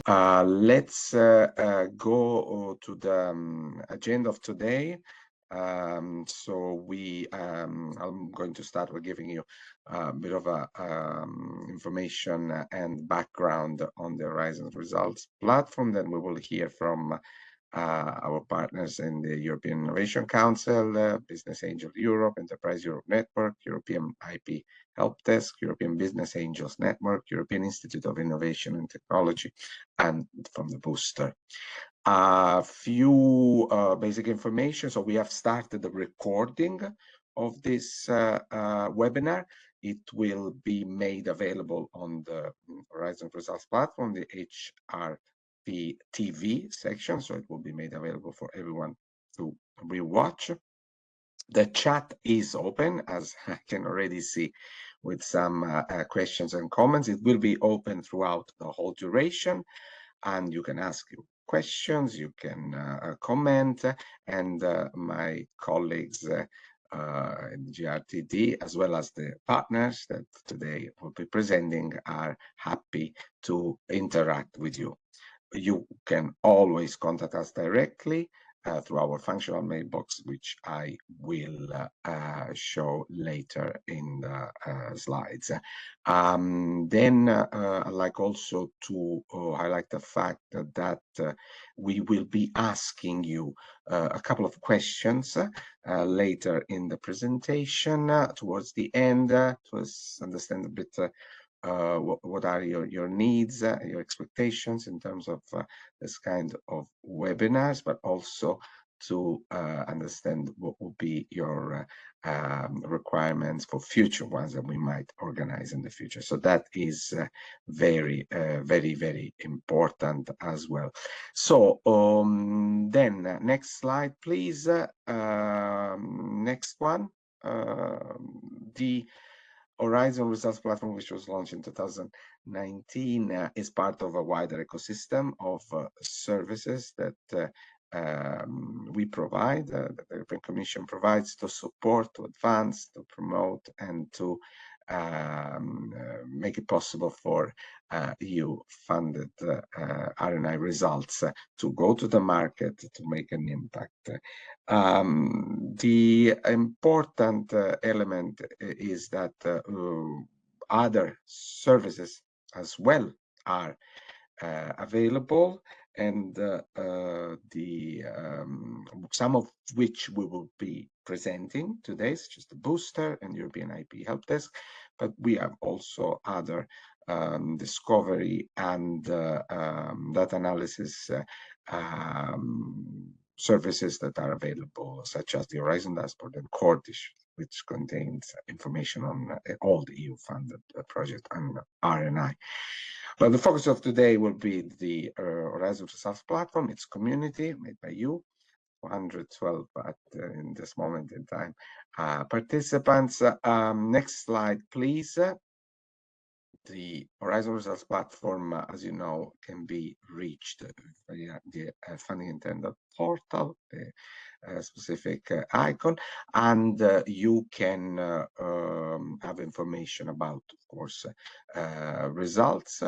Let's go to the agenda of today. I'm going to start with giving you a bit of information and background on the Horizon Results platform. Then we will hear from our partners in the European Innovation Council, Business Angels Europe, Enterprise Europe Network, European IP Helpdesk, European Business Angels Network, European Institute of Innovation and Technology, and from the booster. A few basic information. So we have started the recording of this webinar. It will be made available on the Horizon Results platform, the HRP TV section. So it will be made available for everyone to rewatch. The chat is open, as I can already see with some questions and comments. It will be open throughout the whole duration, and you can ask questions, you can comment, and my colleagues in GRTD, as well as the partners that today will be presenting, are happy to interact with you. You can always contact us directly through our functional mailbox, which I will show later in the slides. Then I'd like also to highlight the fact that we will be asking you a couple of questions later in the presentation towards the end to understand a bit what are your needs, your expectations in terms of this kind of webinars, but also to understand what will be your requirements for future ones that we might organize in the future. So that is very, very important as well. So then next slide, please. Next one. The Horizon Results Platform, which was launched in 2019, is part of a wider ecosystem of services that we provide, that the European Commission provides to support, to advance, to promote, and to make it possible for EU-funded R&I results to go to the market to make an impact. The important element is that other services as well are available, and some of which we will be presenting today, such as the booster and European IP Helpdesk, but we have also other discovery and data analysis services that are available, such as the Horizon Dashboard and Cordish, which contains information on all the EU-funded project and R&I. But the focus of today will be the Horizon Results Platform, its community made by you, 112 in this moment in time participants. Next slide, please. The Horizon Results Platform, as you know, can be reached via the funding intended portal, a specific icon, and you can have information about, of course, results,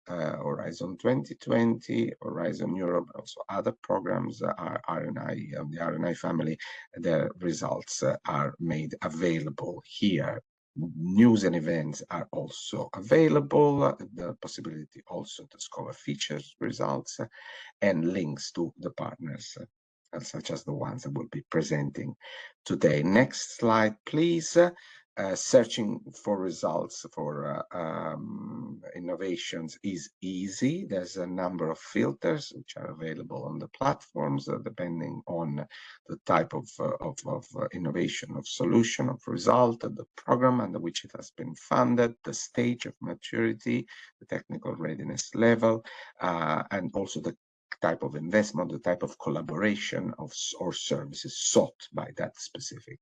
Horizon 2020, Horizon Europe, also other programs, R&I, the R&I family. The results are made available here. News and events are also available, the possibility also to discover features, results, and links to the partners, such as the ones that we'll be presenting today. Next slide, please. Searching for results for innovations is easy. There's a number of filters which are available on the platforms, depending on the type of innovation, of solution, of result, the program under which it has been funded, the stage of maturity, the technical readiness level, and also the type of investment, the type of collaboration or services sought by that specific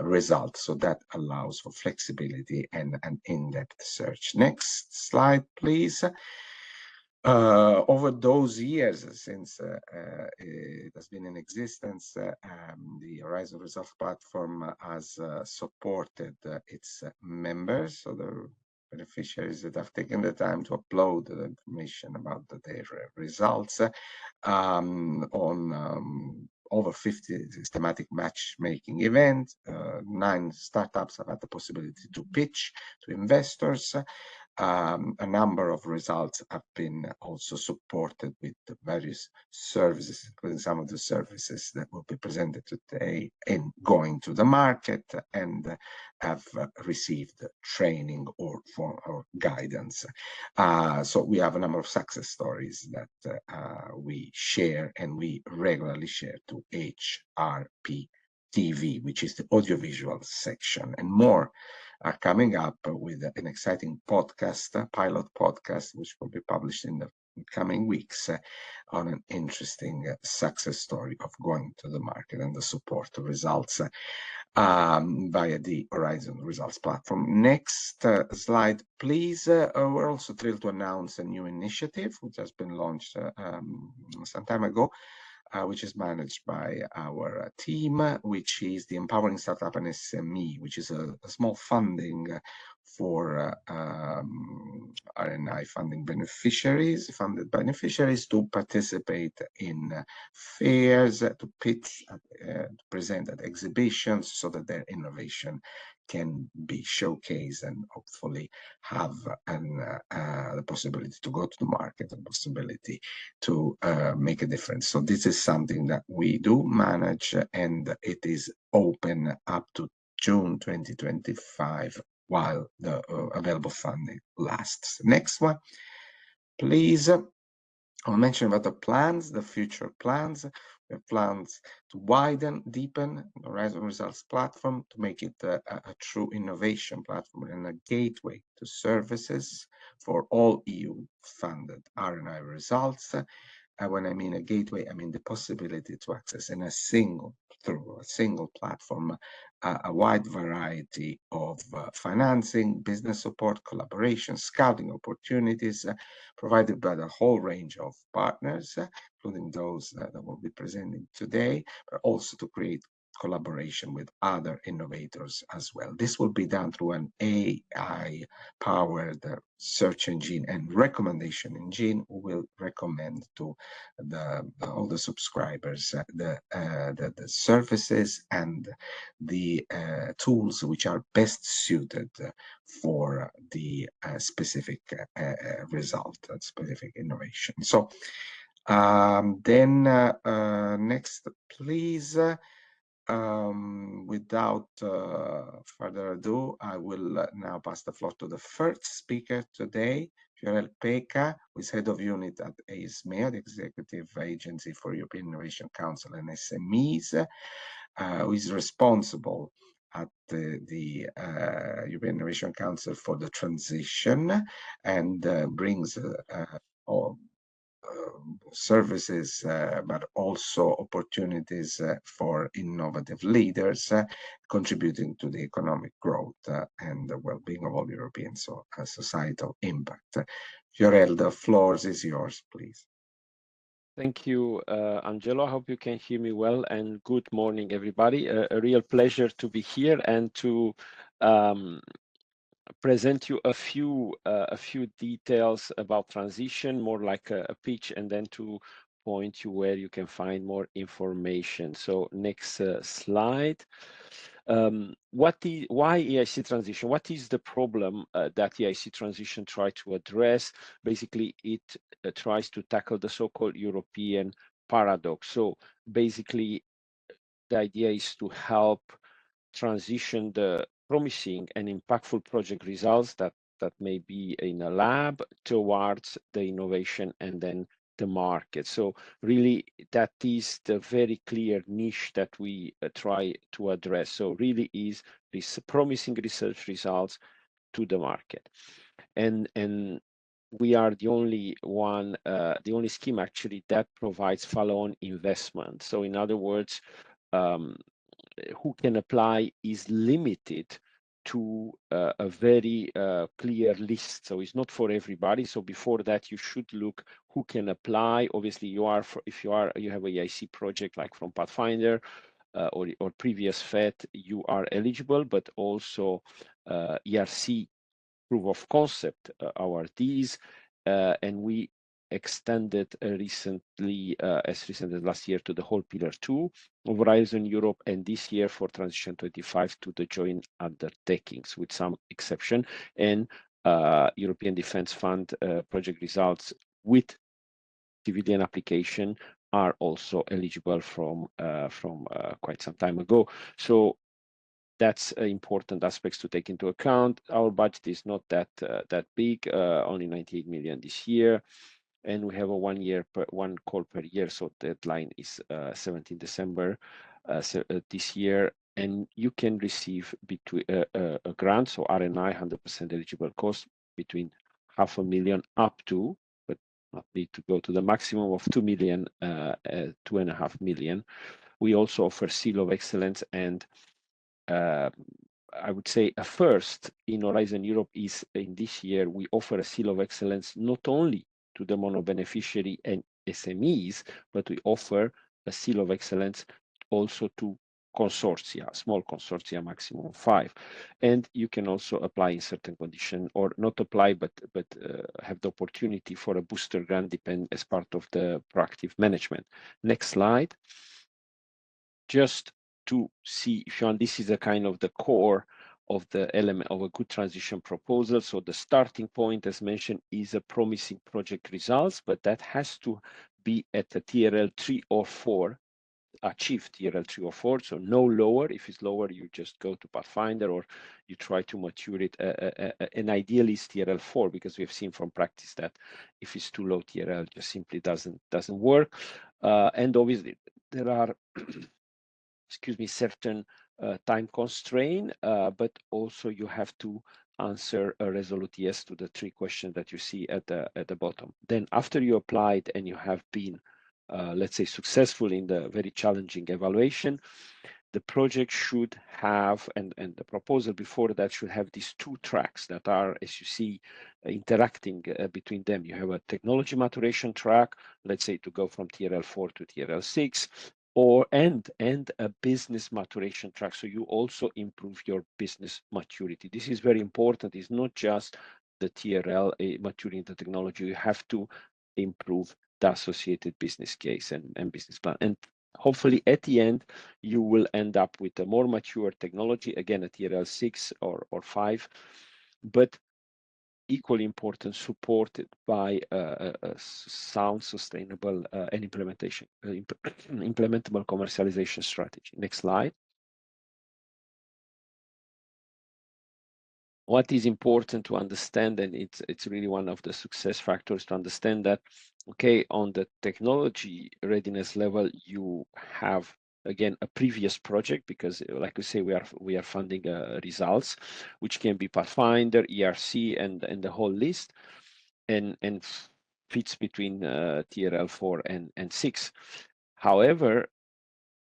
result. So that allows for flexibility and an in-depth search. Next slide, please. Over those years since it has been in existence, the Horizon Results Platform has supported its members, so the beneficiaries that have taken the time to upload the information about their results on over 50 systematic matchmaking events. 9 startups have had the possibility to pitch to investors. A number of results have been also supported with the various services, including some of the services that will be presented today in going to the market, and have received training or guidance. So we have a number of success stories that we share, and we regularly share to HRP TV, which is the audiovisual section, and more are coming up with an exciting podcast, a pilot podcast, which will be published in the coming weeks on an interesting success story of going to the market and the support results via the Horizon Results platform. Next slide, please. We're also thrilled to announce a new initiative which has been launched some time ago, which is managed by our team, which is the Empowering Startup and SME, which is a small funding for R&I funded beneficiaries to participate in fairs, to pitch, to present at exhibitions, so that their innovation can be showcased and hopefully have the possibility to go to the market, the possibility to make a difference. So this is something that we do manage, and it is open up to June 2025 while the available funding lasts. Next one, please. I'll mention about the plans, the future plans. We have plans to widen, deepen the Horizon Results platform to make it a true innovation platform and a gateway to services for all EU-funded R&I results. When I mean a gateway, I mean the possibility to access through a single platform a wide variety of financing, business support, collaboration, scouting opportunities provided by the whole range of partners, including those that will be presenting today, but also to create collaboration with other innovators as well. This will be done through an AI-powered search engine and recommendation engine who will recommend to all the subscribers the services and the tools which are best suited for the specific result, specific innovation. So then next, please. Without further ado, I will now pass the floor to the first speaker today, Fiorel Peca, who is head of unit at EISME, the Executive Agency for European Innovation Council and SMEs, who is responsible at the European Innovation Council for the transition, and brings services, but also opportunities for innovative leaders, contributing to the economic growth and the well-being of all Europeans, so a societal impact. Fiorel, the floor is yours, please. Thank you, Angelo. I hope you can hear me well, and good morning, everybody. A real pleasure to be here and to present you a few details about transition, more like a pitch, and then to point you where you can find more information. So next slide. Why EIC transition? What is the problem that EIC transition try to address? Basically, it tries to tackle the so-called European paradox. So basically, the idea is to help transition the promising and impactful project results that may be in a lab towards the innovation and then the market. So really, that is the very clear niche that we try to address. So really is this promising research results to the market. And we are the only one, the only scheme actually that provides follow-on investment. So in other words, who can apply is limited to a very clear list. So it's not for everybody. So before that, you should look who can apply. Obviously, if you have a EIC project like from Pathfinder or previous FET, you are eligible, but also ERC proof of concept awardees, and we extended recently, as recent as last year, to the whole Pillar 2 of Horizon Europe, and this year for Transition 25 to the joint undertakings, with some exception, and European Defence Fund project results with civilian application are also eligible from quite some time ago. So that's important aspects to take into account. Our budget is not that big, only 98 million this year, and we have a one call per year. So deadline is 17 December this year, and you can receive between a grant, so RNI 100% eligible cost, between 500,000 up to, but not need to go to the maximum of 2 million, 2.5 million. We also offer Seal of Excellence, and I would say a first in Horizon Europe is in this year, we offer a Seal of Excellence not only to the mono beneficiary and SMEs, but we offer a Seal of Excellence also to consortia, small consortia, maximum of 5. And you can also apply in certain conditions, or not apply, but have the opportunity for a booster grant as part of the proactive management. Next slide. Just to see if you want, this is a kind of the core of the element of a good transition proposal. So the starting point, as mentioned, is a promising project results, but that has to be at a TRL 3 or 4, achieve TRL 3 or 4, so no lower. If it's lower, you just go to Pathfinder or you try to mature it. And ideally is TRL 4, because we've seen from practice that if it's too low, TRL just simply doesn't work. And obviously there are excuse me, certain time constraint, but also you have to answer a resolute yes to the 3 questions that you see at the bottom. Then after you applied and you have been, let's say, successful in the very challenging evaluation, the project should have, and the proposal before that should have these 2 tracks that are, as you see, interacting between them. You have a technology maturation track, let's say to go from TRL 4 to TRL 6, and a business maturation track. So you also improve your business maturity. This is very important. It's not just the TRL maturing the technology. You have to improve the associated business case and business plan. And hopefully at the end, you will end up with a more mature technology, again, a TRL 6 or 5, but equally important, supported by a sound, sustainable and implementable commercialization strategy. Next slide. What is important to understand, and it's really one of the success factors to understand that, okay, on the technology readiness level, you have again a previous project, because like we say, we are funding results, which can be Pathfinder, ERC, and the whole list, and fits between TRL 4 and 6. However,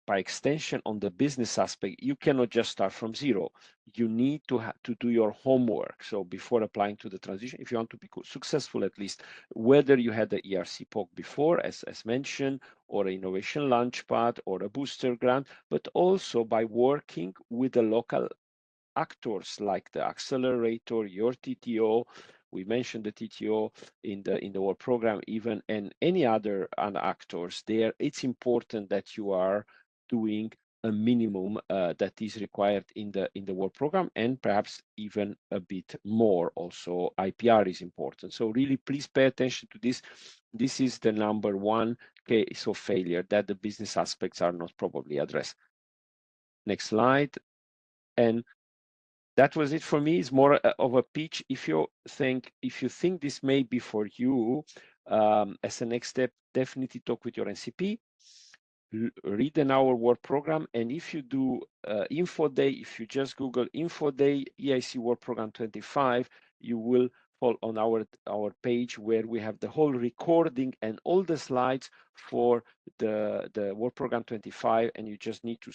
by extension, on the business aspect, you cannot just start from zero. You need to do your homework. So before applying to the transition, if you want to be successful, at least, whether you had the ERC POC before, as mentioned, or an innovation launchpad or a booster grant, but also by working with the local actors like the accelerator, your TTO. We mentioned the TTO in the work program even, and any other actors there. It's important that you are doing a minimum that is required in the work program, and perhaps even a bit more. Also, IPR is important. So really, please pay attention to this. This is the number 1 case of failure, that the business aspects are not properly addressed. Next slide. And that was it for me. It's more of a pitch. If you think this may be for you, as a next step, definitely talk with your NCP, read an hour work program, and if you do info day, if you just Google info day EIC work program 25, you will fall on our page where we have the whole recording and all the slides for the work program 25, and you just need to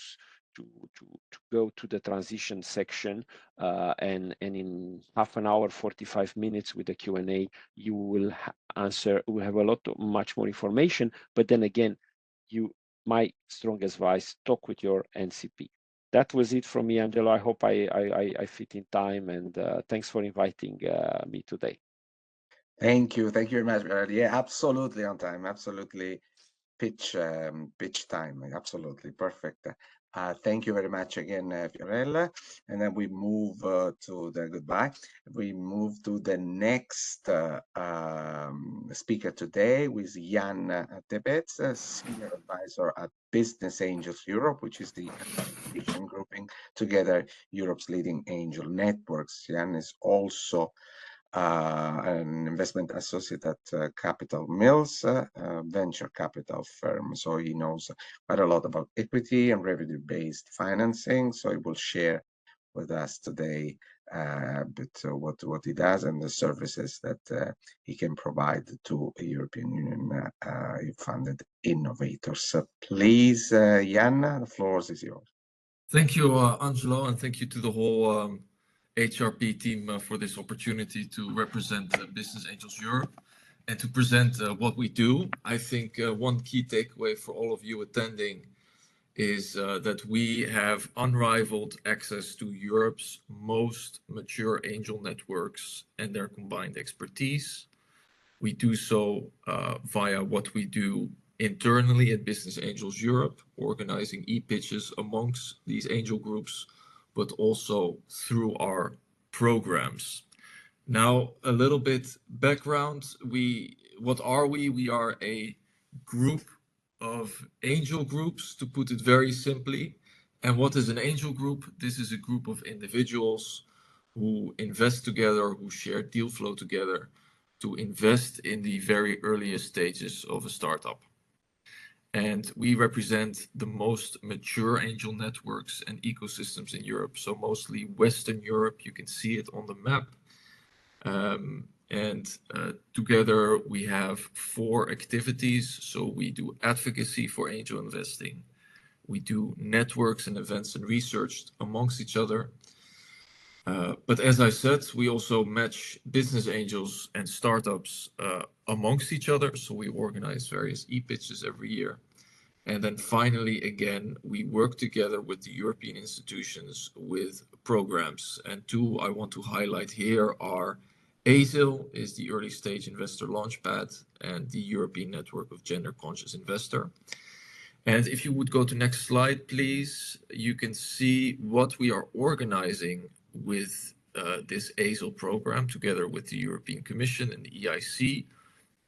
go to the transition section, and in half an hour, 45 minutes with the Q&A, you will answer. We have much more information, but then again, my strongest advice, talk with your NCP. that was it from me, Angelo. I hope I fit in time, and thanks for inviting me today. Thank you very much. Yeah, absolutely on time. Absolutely pitch time. Absolutely perfect. Thank you very much again, Fiorella. And then we move to the goodbye. We move to the next speaker today, with Jan Tebets, Senior Advisor at Business Angels Europe, which is the association grouping together Europe's leading angel networks. Jan is also an investment associate at Capital Mills, venture capital firm. So he knows quite a lot about equity and revenue-based financing. So he will share with us today what he does and the services that he can provide to European Union funded innovators. So please, Jan, the floor is yours. Thank you, Angelo, and thank you to the whole HRP team for this opportunity to represent Business Angels Europe and to present what we do. I think one key takeaway for all of you attending is that we have unrivaled access to Europe's most mature angel networks and their combined expertise. We do so via what we do internally at Business Angels Europe, organizing e-pitches amongst these angel groups, but also through our programs. Now, a little bit background. What are we? We are a group of angel groups, to put it very simply. And what is an angel group? This is a group of individuals who invest together, who share deal flow together, to invest in the very earliest stages of a startup. And we represent the most mature angel networks and ecosystems in Europe. So mostly Western Europe, you can see it on the map. Together we have 4 activities. So we do advocacy for angel investing. We do networks and events and research amongst each other. But as I said, we also match business angels and startups amongst each other. So we organize various e-pitches every year. And then finally, again, we work together with the European institutions with programs. And 2 I want to highlight here are ASIL, is the Early Stage Investor Launchpad, and the European Network of Gender Conscious Investor. And if you would go to next slide, please, you can see what we are organizing with this ASIL program together with the European Commission and the EIC.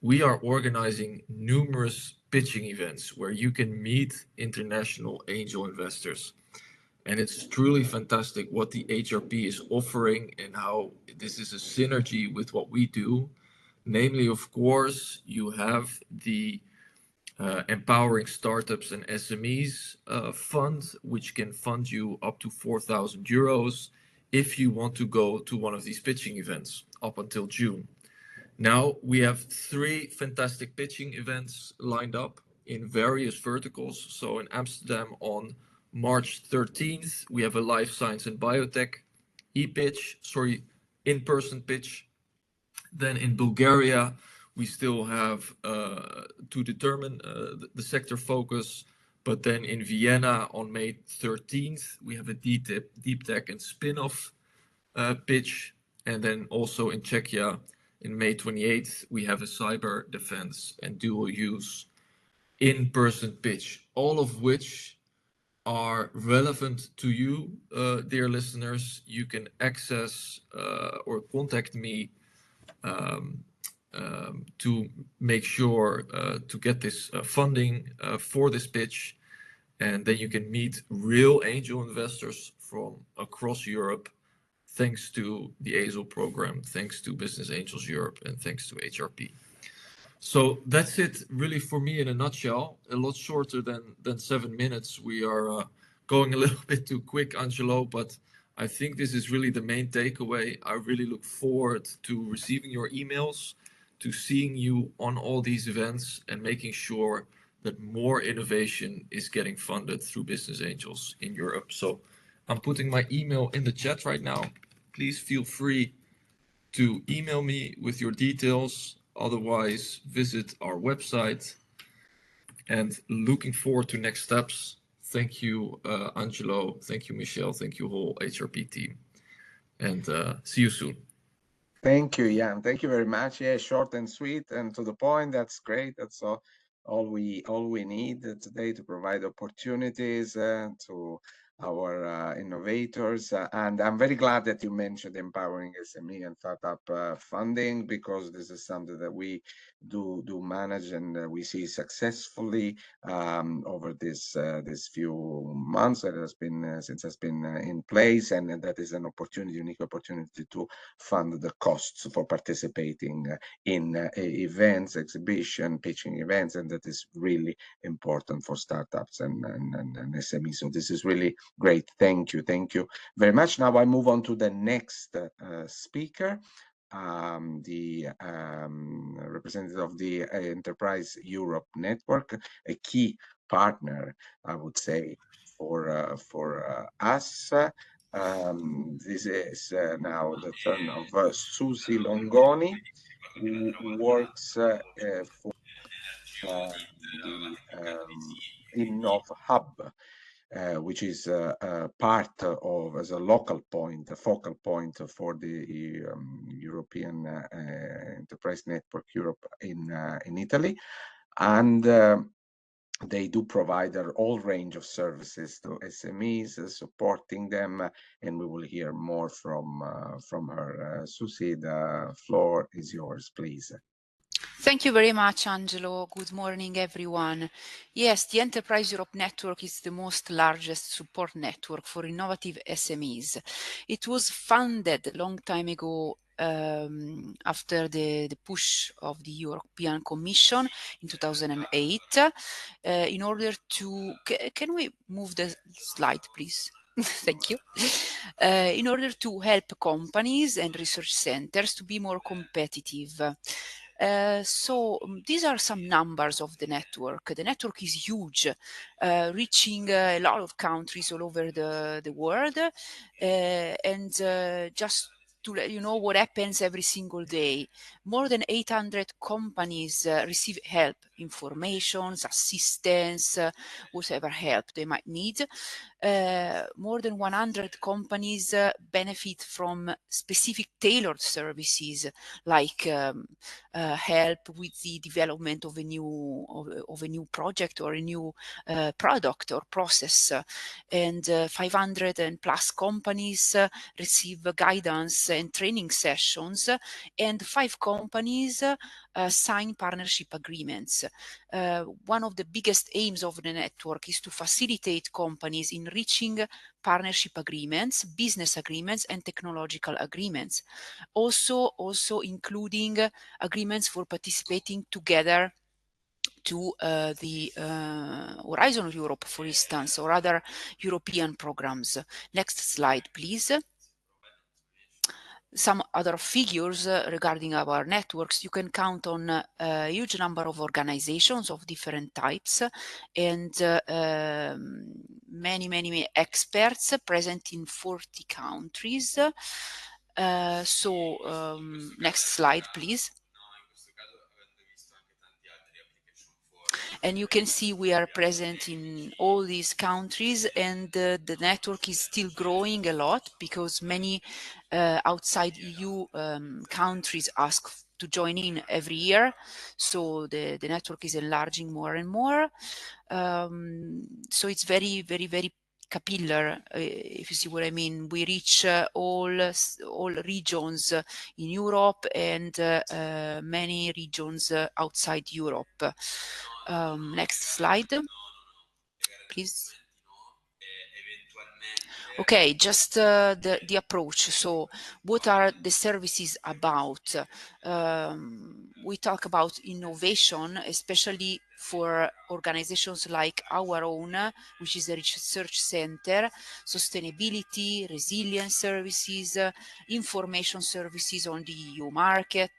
We are organizing numerous pitching events where you can meet international angel investors. And it's truly fantastic what the HRP is offering and how this is a synergy with what we do. Namely, of course, you have the Empowering Startups and SMEs fund, which can fund you up to 4,000 euros if you want to go to one of these pitching events up until June. Now we have 3 fantastic pitching events lined up in various verticals. So in Amsterdam on March 13th, we have a life science and biotech in-person pitch. Then in Bulgaria, we still have to determine the sector focus. But then in Vienna on May 13th, we have a deep tech and spin-off pitch. And then also in Czechia, in May 28th, we have a cyber defense and dual use in-person pitch, all of which are relevant to you, dear listeners. You can access or contact me to make sure to get this funding for this pitch. And then you can meet real angel investors from across Europe, thanks to the ASIL program, thanks to Business Angels Europe, and thanks to HRP. So that's it really for me in a nutshell, a lot shorter than 7 minutes. We are going a little bit too quick, Angelo, but I think this is really the main takeaway. I really look forward to receiving your emails, to seeing you on all these events and making sure that more innovation is getting funded through Business Angels in Europe. So I'm putting my email in the chat right now. Please feel free to email me with your details. Otherwise, visit our website. And looking forward to next steps. Thank you, Angelo. Thank you, Michelle. Thank you, whole HRP team. And see you soon. Thank you, Jan. Thank you very much. Yeah, short and sweet and to the point. That's great. That's all we need today to provide opportunities to our innovators. And I'm very glad that you mentioned empowering SME and startup funding, because this is something that we do manage and we see successfully over this few months that has been since has been in place, and that is an opportunity, unique opportunity to fund the costs for participating in events, exhibition, pitching events, and that is really important for startups and SMEs. So this is really great. Thank you very much. Now I move on to the next speaker, the representative of the Enterprise Europe Network, a key partner, I would say, for us. This is now the turn of Susi Longoni, who works for the Innov Hub, which is part of, as a local point, a focal point for the European Enterprise Network Europe in Italy. And they do provide a whole range of services to SMEs, supporting them, and we will hear more from her. Susi, the floor is yours, please. Thank you very much, Angelo. Good morning, everyone. Yes, the Enterprise Europe Network is the most largest support network for innovative SMEs. It was founded a long time ago after the push of the European Commission in 2008 in order to... Can we move the slide, please? Thank you. In order to help companies and research centers to be more competitive. So these are some numbers of the network. The network is huge, reaching a lot of countries all over the world. And just to let you know what happens every single day, more than 800 companies receive help, information, assistance, whatever help they might need. More than 100 companies benefit from specific tailored services, like help with the development of a new project or a new product or process. And 500 and plus companies receive guidance and training sessions, and 5 companies sign partnership agreements. One of the biggest aims of the network is to facilitate companies in reaching partnership agreements, business agreements, and technological agreements. Also including agreements for participating together to the Horizon Europe, for instance, or other European programs. Next slide, please. Some other figures regarding our networks. You can count on a huge number of organizations of different types, and many experts present in 40 countries. Next slide, please. And you can see we are present in all these countries, and the network is still growing a lot, because many outside EU countries ask to join in every year. So the network is enlarging more and more. So it's very capillary, if you see what I mean. We reach all regions in Europe and many regions outside Europe. Next slide, please. Okay, just the approach. So what are the services about? We talk about innovation, especially for organizations like our own, which is a research center, sustainability, resilience services, information services on the EU market.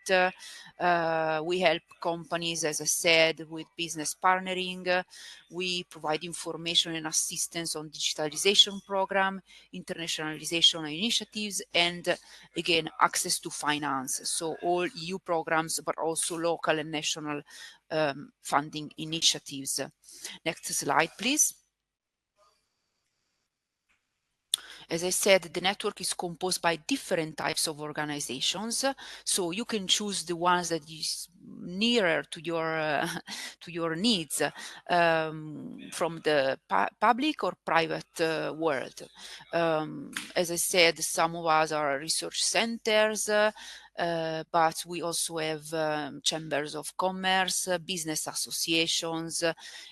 We help companies, as I said, with business partnering. We provide information and assistance on digitalization program, internationalization initiatives, and again, access to finance. So all EU programs, but also local and national funding initiatives. Next slide, please. As I said, the network is composed by different types of organizations, so you can choose the ones that is nearer to your needs, from the public or private world. As I said, some of us are research centers, but we also have chambers of commerce, business associations,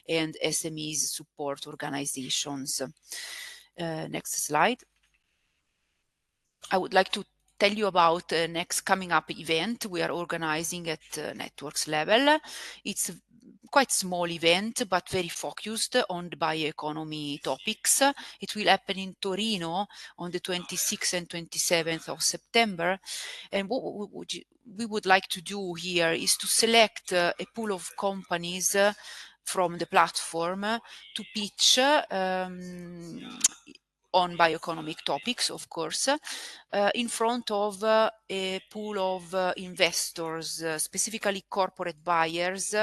and SMEs support organizations. Next slide. I would like to tell you about the next coming up event we are organizing at networks level. It's a quite small event, but very focused on the bioeconomy topics. It will happen in Torino on the 26th and 27th of September. And what we would like to do here is to select a pool of companies from the platform to pitch on bioeconomic topics, of course, in front of a pool of investors, specifically corporate buyers,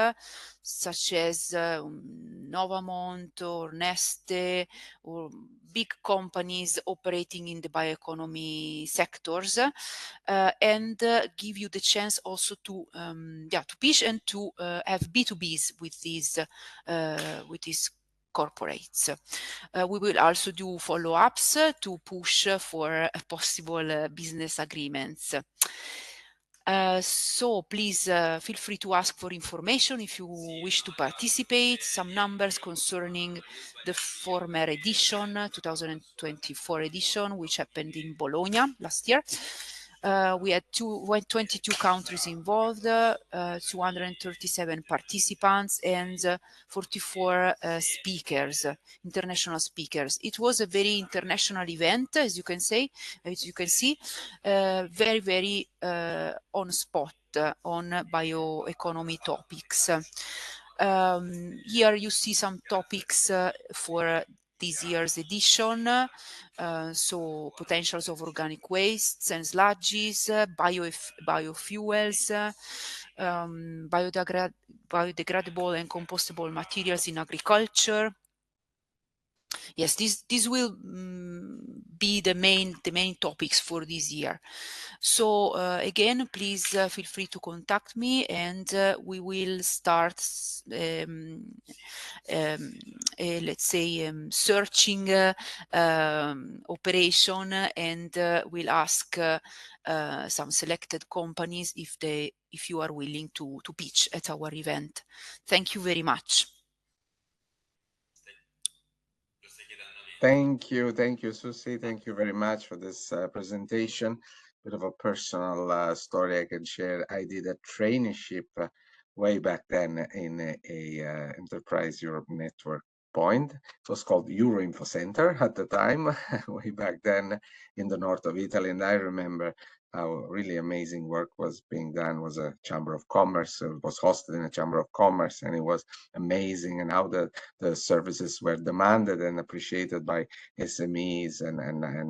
such as Novamont or Neste, or big companies operating in the bioeconomy sectors, and give you the chance also to pitch and to have B2Bs with these corporates. We will also do follow-ups to push for possible business agreements. So please feel free to ask for information if you wish to participate. Some numbers concerning the former edition, 2024 edition, which happened in Bologna last year. We had 22 countries involved, 237 participants, and 44 speakers, international speakers. It was a very international event, as you can see, very, very on spot on bioeconomy topics. Here you see some topics for this year's edition. So potentials of organic wastes and sludges, biofuels, biodegradable and compostable materials in agriculture. Yes, this will be the main topics for this year. So again, please feel free to contact me, and we will start let's say searching operation, and we'll ask some selected companies if you are willing to pitch at our event. Thank you very much. Thank you, Susi. Thank you very much for this presentation. Bit of a personal story I can share. I did a traineeship way back then in a Enterprise Europe Network point. It was called Euro Info Center at the time, way back then in the north of Italy. And I remember how really amazing work was being done. It was a chamber of commerce. It was hosted in a chamber of commerce, and it was amazing, and how the services were demanded and appreciated by SMEs and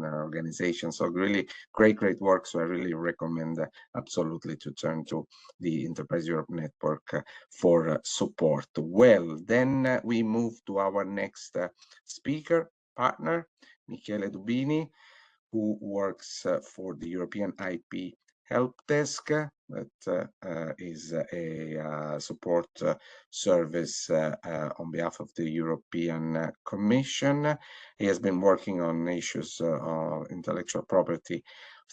organizations. So really great work. So I really recommend absolutely to turn to the Enterprise Europe Network for support. Well, then we move to our next speaker partner, Michele Dubini, who works for the European IP Helpdesk. That is a support service on behalf of the European Commission. He has been working on issues of intellectual property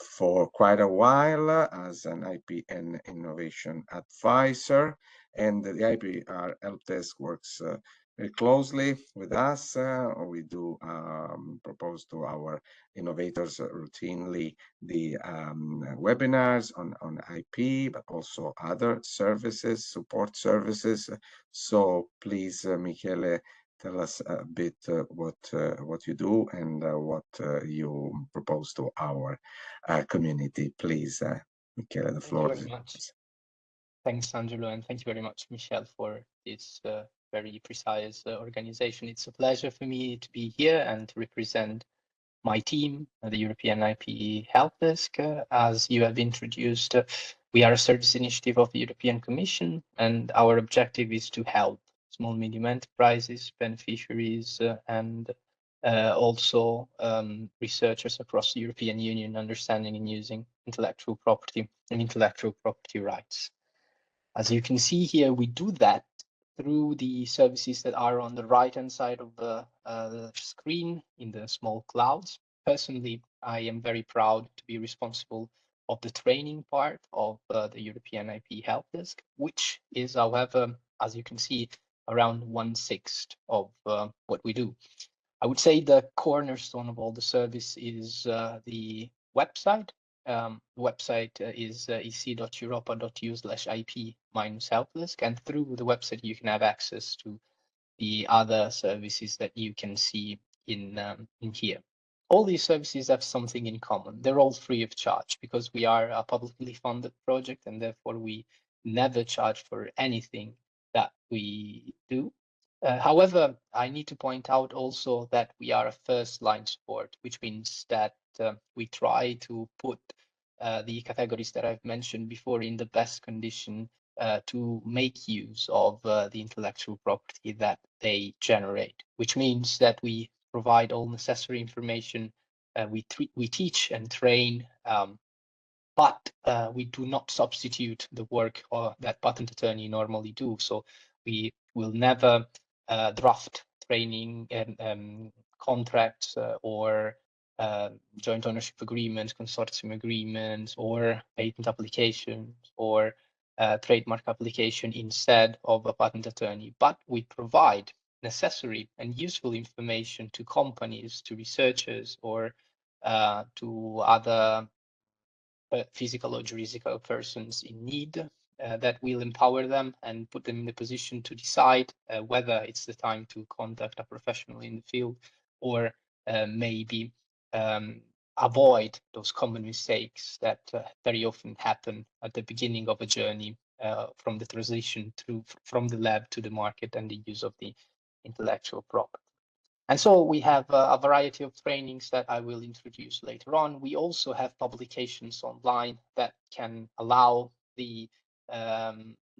for quite a while as an IP and innovation advisor, and the IP Helpdesk works very closely with us. We do propose to our innovators routinely the webinars on IP, but also other services, support services. So please, Michele, tell us a bit what you do and what you propose to our community. Please, Michele, the floor is yours. Thanks, Angelo, and thank you very much, Michelle, for this very precise organization. It's a pleasure for me to be here and to represent my team, the European IP Helpdesk. As you have introduced, we are a service initiative of the European Commission, and our objective is to help small medium enterprises, beneficiaries, and also researchers across the European Union understanding and using intellectual property and intellectual property rights. As you can see here, we do that through the services that are on the right-hand side of the screen in the small clouds. Personally, I am very proud to be responsible of the training part of the European IP Helpdesk, which is, however, as you can see, around 1/6 of what we do. I would say the cornerstone of all the service is the website. The website is ec.europa.eu/IP-helpdesk, and through the website you can have access to the other services that you can see in here. All these services have something in common. They're all free of charge because we are a publicly funded project, and therefore we never charge for anything that we do. However, I need to point out also that we are a first line support, which means that we try to put the categories that I've mentioned before in the best condition to make use of the intellectual property that they generate, which means that we provide all necessary information, we teach and train, but we do not substitute the work that patent attorney normally do. So we will never draft training and contracts or joint ownership agreements, consortium agreements, or patent applications, or trademark application instead of a patent attorney. But we provide necessary and useful information to companies, to researchers, or to other physical or juridical persons in need that will empower them and put them in the position to decide whether it's the time to contact a professional in the field, or maybe avoid those common mistakes that very often happen at the beginning of a journey from the transition from the lab to the market and the use of the intellectual property. And so we have a variety of trainings that I will introduce later on. We also have publications online that can allow the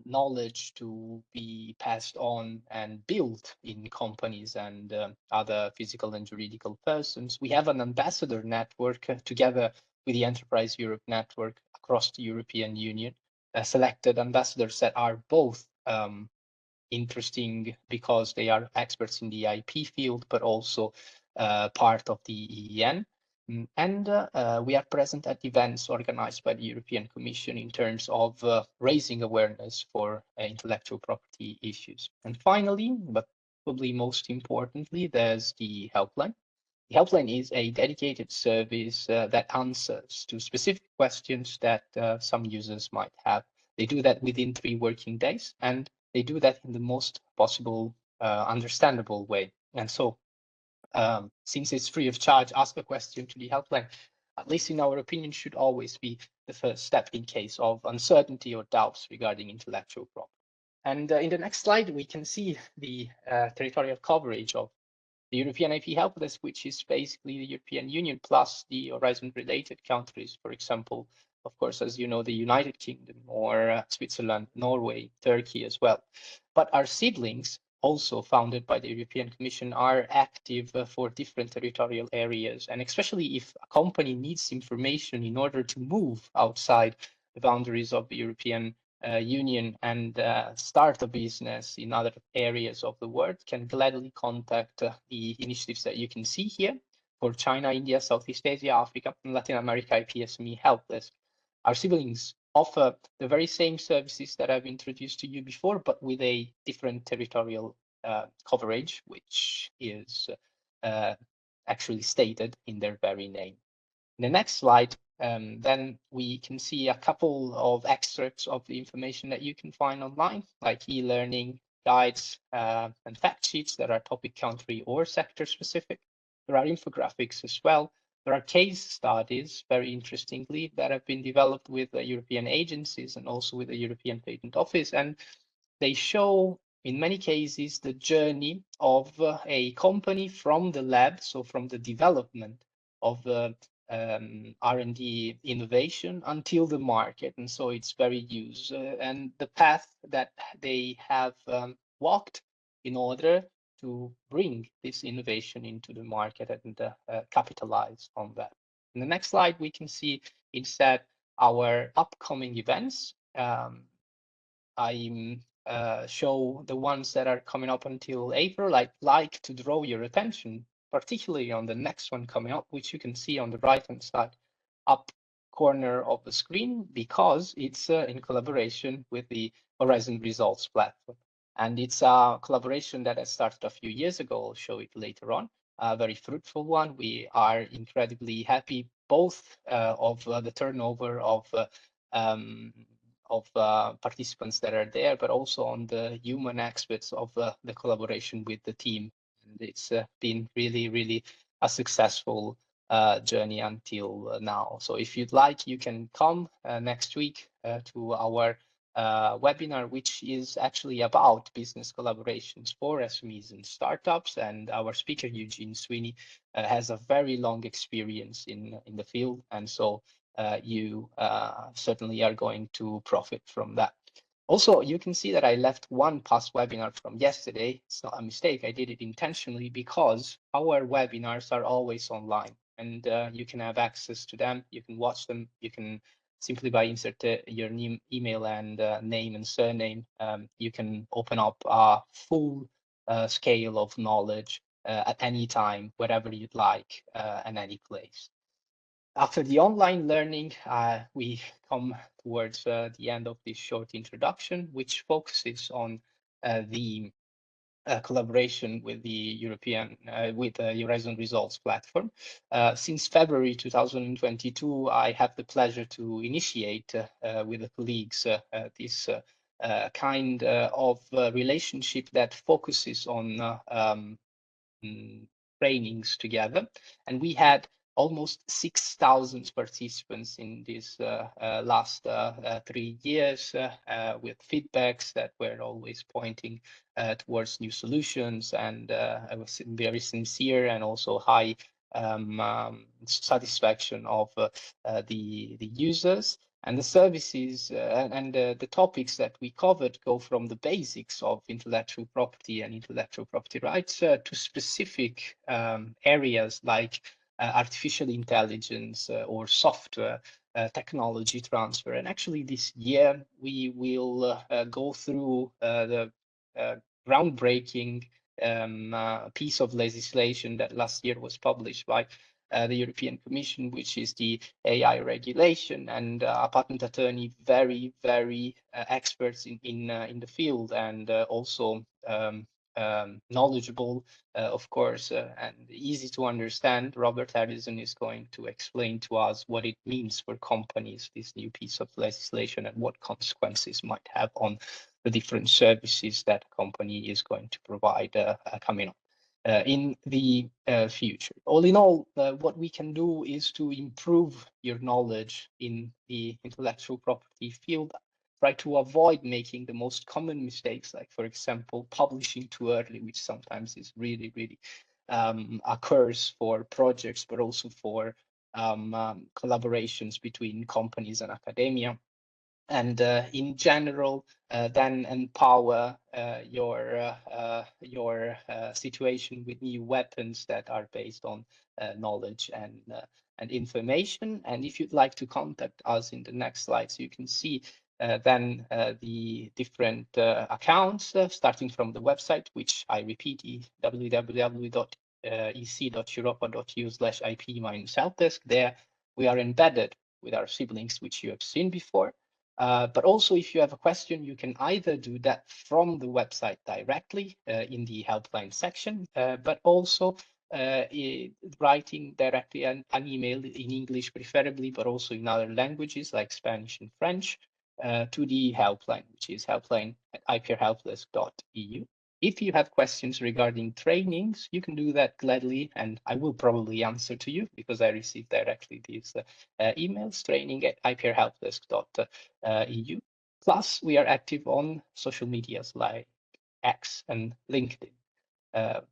knowledge to be passed on and built in companies and other physical and juridical persons. We have an ambassador network together with the Enterprise Europe Network across the European Union, selected ambassadors that are both interesting because they are experts in the IP field, but also part of the EEN. And we are present at events organized by the European Commission in terms of raising awareness for intellectual property issues. And finally, but probably most importantly, there's the helpline. The helpline is a dedicated service that answers to specific questions that some users might have. They do that within 3 working days, and they do that in the most possible understandable way. And so since it's free of charge, ask a question to the helpline, at least in our opinion, should always be the first step in case of uncertainty or doubts regarding intellectual property. And in the next slide, we can see the territorial coverage of the European IP Helpdesk, which is basically the European Union plus the Horizon-related countries, for example, of course, as you know, the United Kingdom, or Switzerland, Norway, Turkey as well. But our siblings, also founded by the European Commission, are active for different territorial areas. And especially if a company needs information in order to move outside the boundaries of the European Union and start a business in other areas of the world, can gladly contact the initiatives that you can see here for China, India, Southeast Asia, Africa, and Latin America IP SME Helpdesk. Our siblings offer the very same services that I've introduced to you before, but with a different territorial coverage, which is actually stated in their very name. In the next slide, then we can see a couple of extracts of the information that you can find online, like e-learning guides and fact sheets that are topic, country, or sector specific. There are infographics as well. There are case studies, very interestingly, that have been developed with the European agencies and also with the European Patent Office, and they show, in many cases, the journey of a company from the lab, so from the development of the R&D innovation until the market. And so it's very used, and the path that they have walked in order to bring this innovation into the market and capitalize on that. In the next slide, we can see instead our upcoming events. I show the ones that are coming up until April. I'd like to draw your attention, particularly on the next one coming up, which you can see on the right-hand side up corner of the screen, because it's in collaboration with the Horizon Results platform. And it's a collaboration that has started a few years ago. I'll show it later on. A very fruitful one. We are incredibly happy both of the turnover of participants that are there, but also on the human aspects of the collaboration with the team. And it's been really, really a successful journey until now. So if you'd like, you can come next week to our webinar, which is actually about business collaborations for SMEs and startups. And our speaker, Eugene Sweeney, has a very long experience in the field. And so you certainly are going to profit from that. Also, you can see that I left one past webinar from yesterday. It's not a mistake. I did it intentionally because our webinars are always online, and you can have access to them. You can watch them. You can simply by insert your name, email and name and surname. You can open up a full scale of knowledge at any time, wherever you'd like, and any place. After the online learning, we come towards the end of this short introduction, which focuses on the collaboration with the Horizon Results platform. Since February 2022, I have the pleasure to initiate with the colleagues this kind of relationship that focuses on trainings together. And we had almost 6,000 participants in this last 3 years with feedbacks that were always pointing towards new solutions, and I was very sincere and also high satisfaction of the users. And the services and the topics that we covered go from the basics of intellectual property and intellectual property rights to specific areas like artificial intelligence or software technology transfer. And actually this year we will go through the groundbreaking piece of legislation that last year was published by the European Commission, which is the AI regulation, and a patent attorney, very, very experts in the field, and also knowledgeable, of course, and easy to understand. Robert Harrison is going to explain to us what it means for companies, this new piece of legislation, and what consequences might have on the different services that a company is going to provide coming up in the future. All in all, what we can do is to improve your knowledge in the intellectual property field. Try to avoid making the most common mistakes, like, for example, publishing too early, which sometimes is really, really occurs for projects, but also for collaborations between companies and academia. And in general, then empower your situation with new weapons that are based on knowledge and information. And if you'd like to contact us in the next slides, you can see then the different accounts, starting from the website, which I repeat, www.ec.europa.eu/IP-helpdesk. There we are embedded with our siblings, which you have seen before. But also, if you have a question, you can either do that from the website directly in the helpline section, but also writing directly an email in English, preferably, but also in other languages like Spanish and French, to the helpline, which is helpline@iphelpdesk.eu. If you have questions regarding trainings, you can do that gladly, and I will probably answer to you because I received directly these emails, training@iphelpdesk.eu. Plus, we are active on social medias like X and LinkedIn.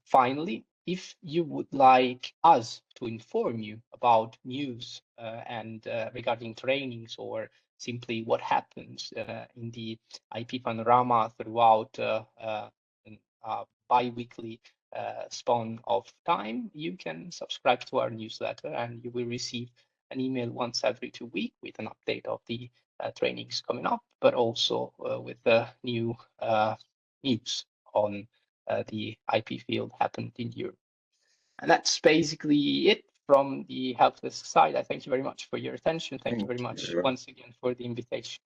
Finally, if you would like us to inform you about news and regarding trainings, or simply what happens in the IP panorama throughout a bi-weekly span of time, you can subscribe to our newsletter and you will receive an email once every 2 weeks with an update of the trainings coming up, but also with the new news on the IP field happened in Europe. And that's basically it from the Helpdesk side. I thank you very much for your attention. Thank you very much once again for the invitation.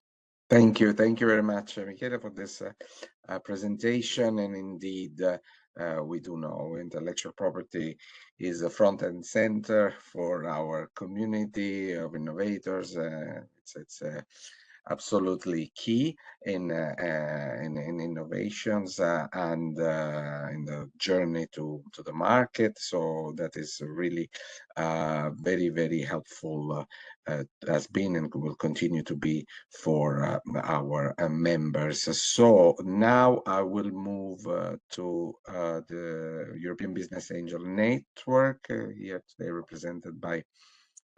Thank you very much, Michele, for this presentation. And indeed, we do know intellectual property is a front and center for our community of innovators. It's absolutely key in innovations and in the journey to the market. So that is really very helpful. Has been and will continue to be for our members. So now I will move to the European Business Angel Network, here today represented by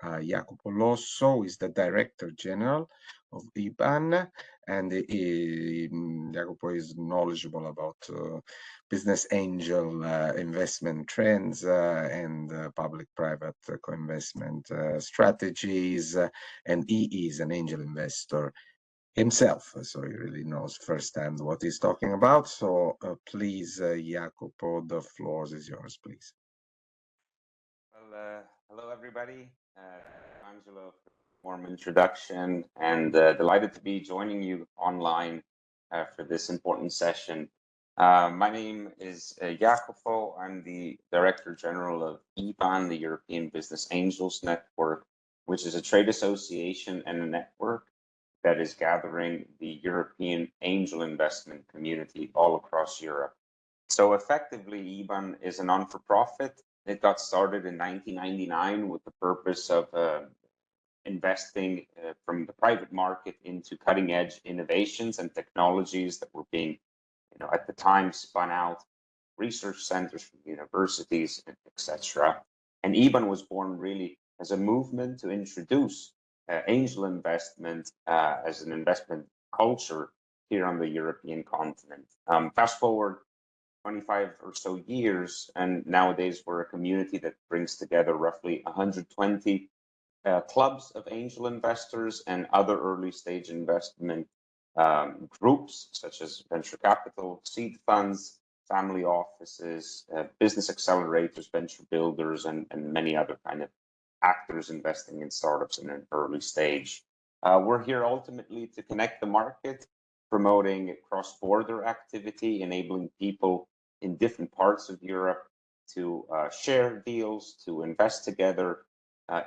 Jacopo Losso, is the Director General of EBAN, and Jacopo is knowledgeable about business angel investment trends and public-private co-investment strategies, and he is an angel investor himself, so he really knows firsthand what he's talking about. So please, Jacopo, the floor is yours, please. Well, hello everybody. Angelo, for the warm introduction, and delighted to be joining you online for this important session. My name is Jacopo. I'm the Director General of EBAN, the European Business Angels Network, which is a trade association and a network that is gathering the European angel investment community all across Europe. So effectively, EBAN is a non-for-profit. It got started in 1999 with the purpose of investing from the private market into cutting-edge innovations and technologies that were being, at the time, spun out, research centers from universities, etc. And EBAN was born really as a movement to introduce angel investment as an investment culture here on the European continent. Fast forward 25 or so years, and nowadays we're a community that brings together roughly 120 clubs of angel investors and other early stage investment groups, such as venture capital, seed funds, family offices, business accelerators, venture builders, and many other kind of actors investing in startups in an early stage. We're here ultimately to connect the market, promoting cross-border activity, enabling people in different parts of Europe to share deals, to invest together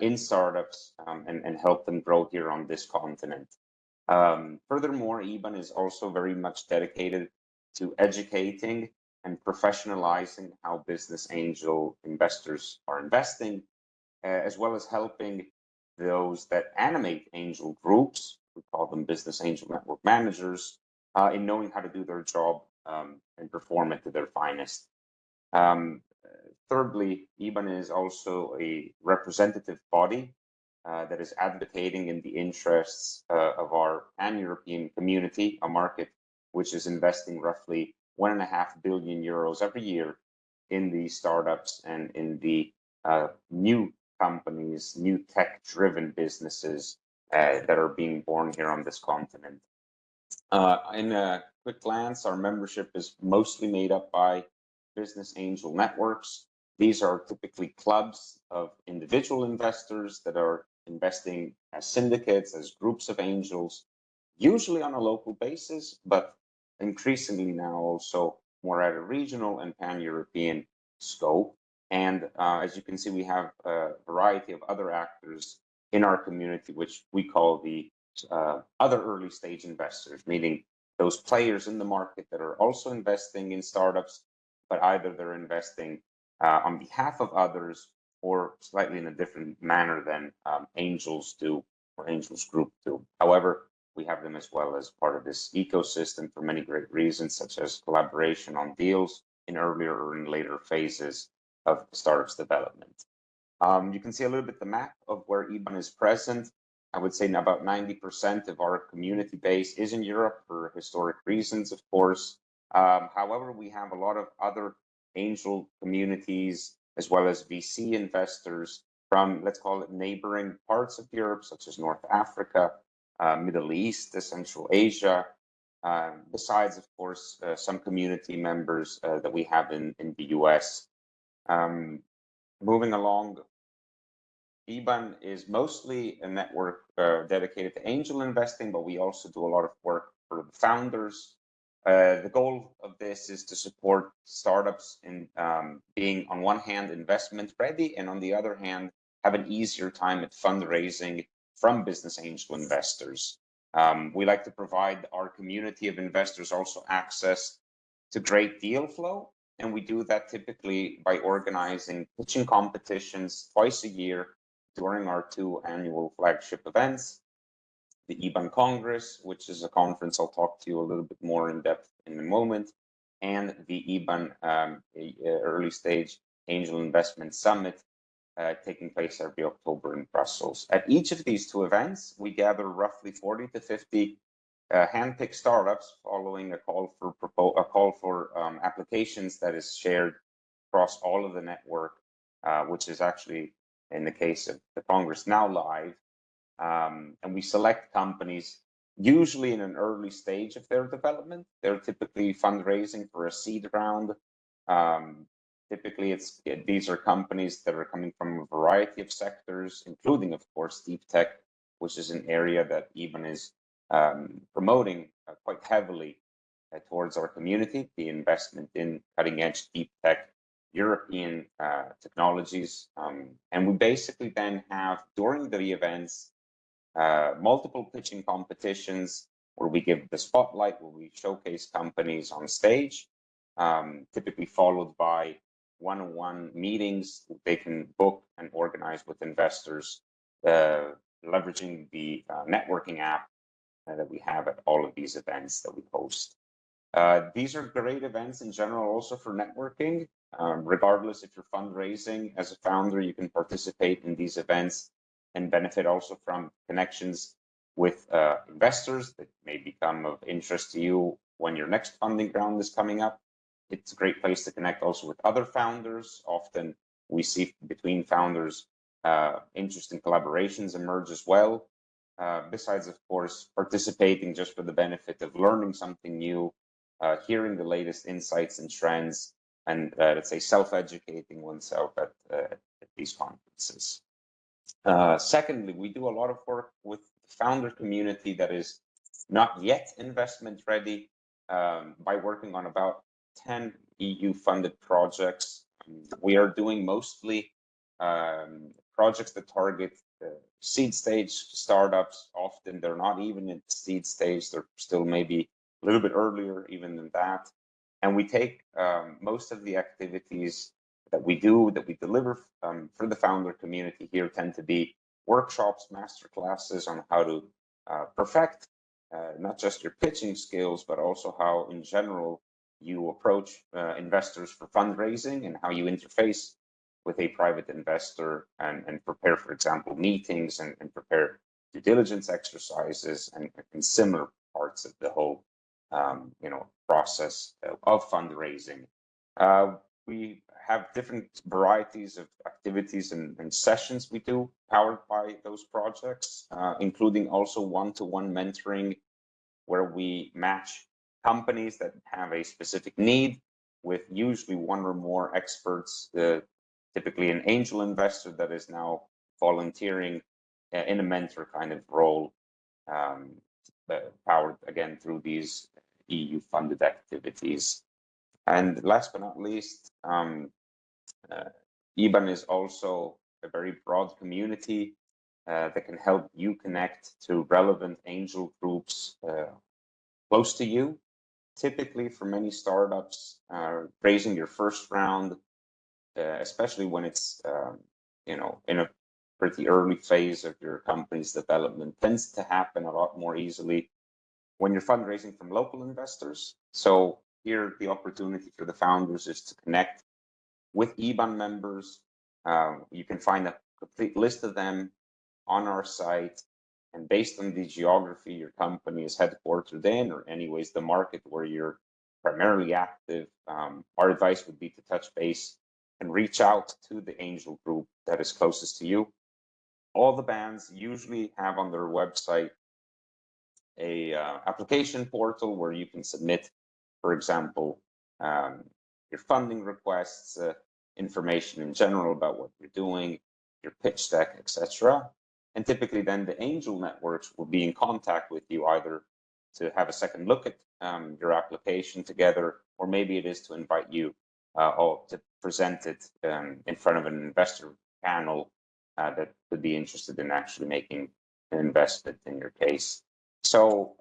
in startups, and help them grow here on this continent. Furthermore, EBAN is also very much dedicated to educating and professionalizing how business angel investors are investing, as well as helping those that animate angel groups, we call them business angel network managers, in knowing how to do their job and perform it to their finest. Thirdly, EBAN is also a representative body that is advocating in the interests of our pan-European community, a market which is investing roughly 1.5 billion euros every year in the startups and in the new companies, new tech-driven businesses that are being born here on this continent. In a quick glance, our membership is mostly made up by business angel networks. These are typically clubs of individual investors that are investing as syndicates, as groups of angels, usually on a local basis, but increasingly now also more at a regional and pan-European scope. And as you can see, we have a variety of other actors in our community, which we call the other early stage investors, meaning those players in the market that are also investing in startups, but either they're investing on behalf of others or slightly in a different manner than angels do or angels group do. However, we have them as well as part of this ecosystem for many great reasons, such as collaboration on deals in earlier or in later phases of startups development. You can see a little bit the map of where EBAN is present. I would say about 90% of our community base is in Europe for historic reasons, of course. However, we have a lot of other angel communities as well as VC investors from, let's call it, neighboring parts of Europe, such as North Africa, Middle East, Central Asia, besides, of course, some community members that we have in the US. Moving along, EBAN is mostly a network dedicated to angel investing, but we also do a lot of work for the founders. The goal of this is to support startups in being, on one hand, investment ready, and on the other hand, have an easier time at fundraising from business angel investors. We like to provide our community of investors also access to great deal flow, and we do that typically by organizing pitching competitions twice a year during our 2 annual flagship events, the EBAN Congress, which is a conference I'll talk to you a little bit more in depth in a moment, and the EBAN Early Stage Angel Investment Summit, taking place every October in Brussels. At each of these 2 events, we gather roughly 40 to 50 handpicked startups following a call for applications that is shared across all of the network, which is actually, in the case of the Congress, now live. And we select companies usually in an early stage of their development. They're typically fundraising for a seed round. Typically, these are companies that are coming from a variety of sectors, including, of course, deep tech, which is an area that EBAN is promoting quite heavily towards our community, the investment in cutting-edge deep tech European technologies. And we basically then have, during the events, multiple pitching competitions where we give the spotlight, where we showcase companies on stage, typically followed by one-on-one meetings they can book and organize with investors, leveraging the networking app that we have at all of these events that we host. These are great events in general also for networking. Regardless if you're fundraising as a founder, you can participate in these events and benefit also from connections with investors that may become of interest to you when your next funding round is coming up. It's a great place to connect also with other founders. Often we see between founders interesting collaborations emerge as well. Besides, of course, participating just for the benefit of learning something new, hearing the latest insights and trends, and let's say self-educating oneself at these conferences. Secondly, we do a lot of work with the founder community that is not yet investment ready by working on about 10 EU-funded projects. We are doing mostly projects that target seed stage startups. Often they're not even in the seed stage, they're still maybe a little bit earlier even than that. And we take most of the activities that we deliver for the founder community here tend to be workshops, master classes on how to perfect not just your pitching skills, but also how in general you approach investors for fundraising and how you interface with a private investor and prepare, for example, meetings and prepare due diligence exercises and similar parts of the whole process of fundraising. We have different varieties of activities and sessions we do powered by those projects, including also one-to-one mentoring, where we match companies that have a specific need with usually one or more experts, typically an angel investor that is now volunteering in a mentor kind of role, powered again through these EU-funded activities. And last but not least, EBAN is also a very broad community that can help you connect to relevant angel groups close to you. Typically, for many startups, raising your first round, especially when it's in a pretty early phase of your company's development, tends to happen a lot more easily when you're fundraising from local investors. So here, the opportunity for the founders is to connect with EBAN members. You can find a complete list of them on our site. And based on the geography your company is headquartered in, or anyways, the market where you're primarily active, our advice would be to touch base and reach out to the angel group that is closest to you. All the bands usually have on their website a application portal where you can submit, for example, your funding requests, information in general about what you're doing, your pitch deck, etc. And typically then the angel networks will be in contact with you either to have a second look at your application together, or maybe it is to invite you or to present it in front of an investor panel that would be interested in actually making an investment in your case. So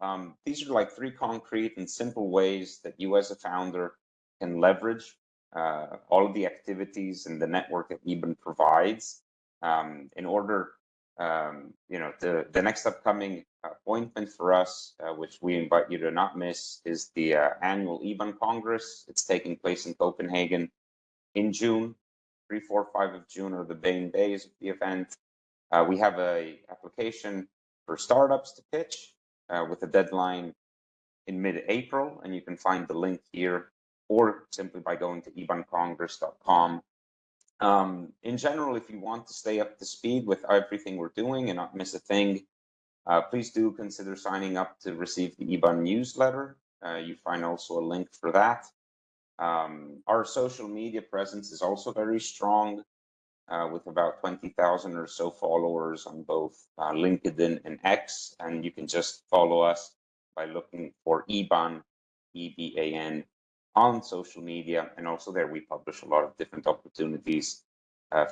these are like 3 concrete and simple ways that you as a founder can leverage all of the activities and the network that EBAN provides in order, the next upcoming appointment for us, which we invite you to not miss, is the annual EBAN Congress. It's taking place in Copenhagen in June. 3, 4, 5 of June are the main days of the event. We have a application for startups to pitch with a deadline in mid-April, and you can find the link here or simply by going to ebancongress.com. In general, if you want to stay up to speed with everything we're doing and not miss a thing, please do consider signing up to receive the EBAN newsletter. You find also a link for that. Our social media presence is also very strong, with about 20,000 or so followers on both LinkedIn and X, and you can just follow us by looking for EBAN, EBAN, on social media, and also there we publish a lot of different opportunities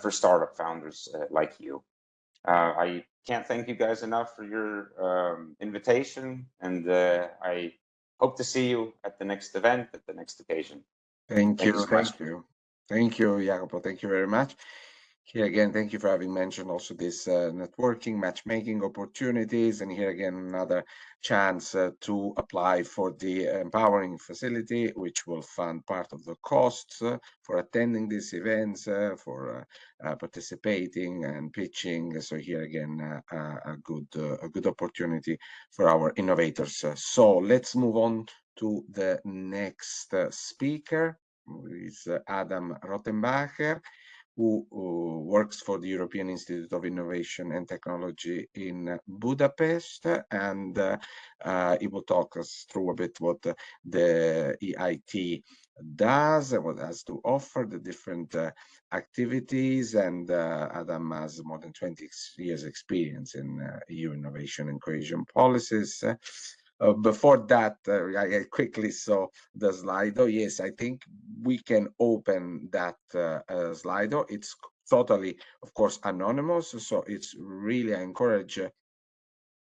for startup founders like you. I can't thank you guys enough for your invitation, and I hope to see you at the next event, at the next occasion. Thank you, Jacopo. Thank you very much. Here again, thank you for having mentioned also this networking, matchmaking opportunities, and here again another chance to apply for the empowering facility, which will fund part of the costs for attending these events, for participating and pitching. So here again, a good opportunity for our innovators. So let's move on to the next speaker, who is Adam Rottenbacher, who works for the European Institute of Innovation and Technology in Budapest, and he will talk us through a bit what the EIT does and what it has to offer, the different activities, and Adam has more than 20 years experience in EU innovation and cohesion policies. Before that, I quickly saw the Slido. Yes, I think we can open that Slido. It's totally, of course, anonymous. So it's really, I encourage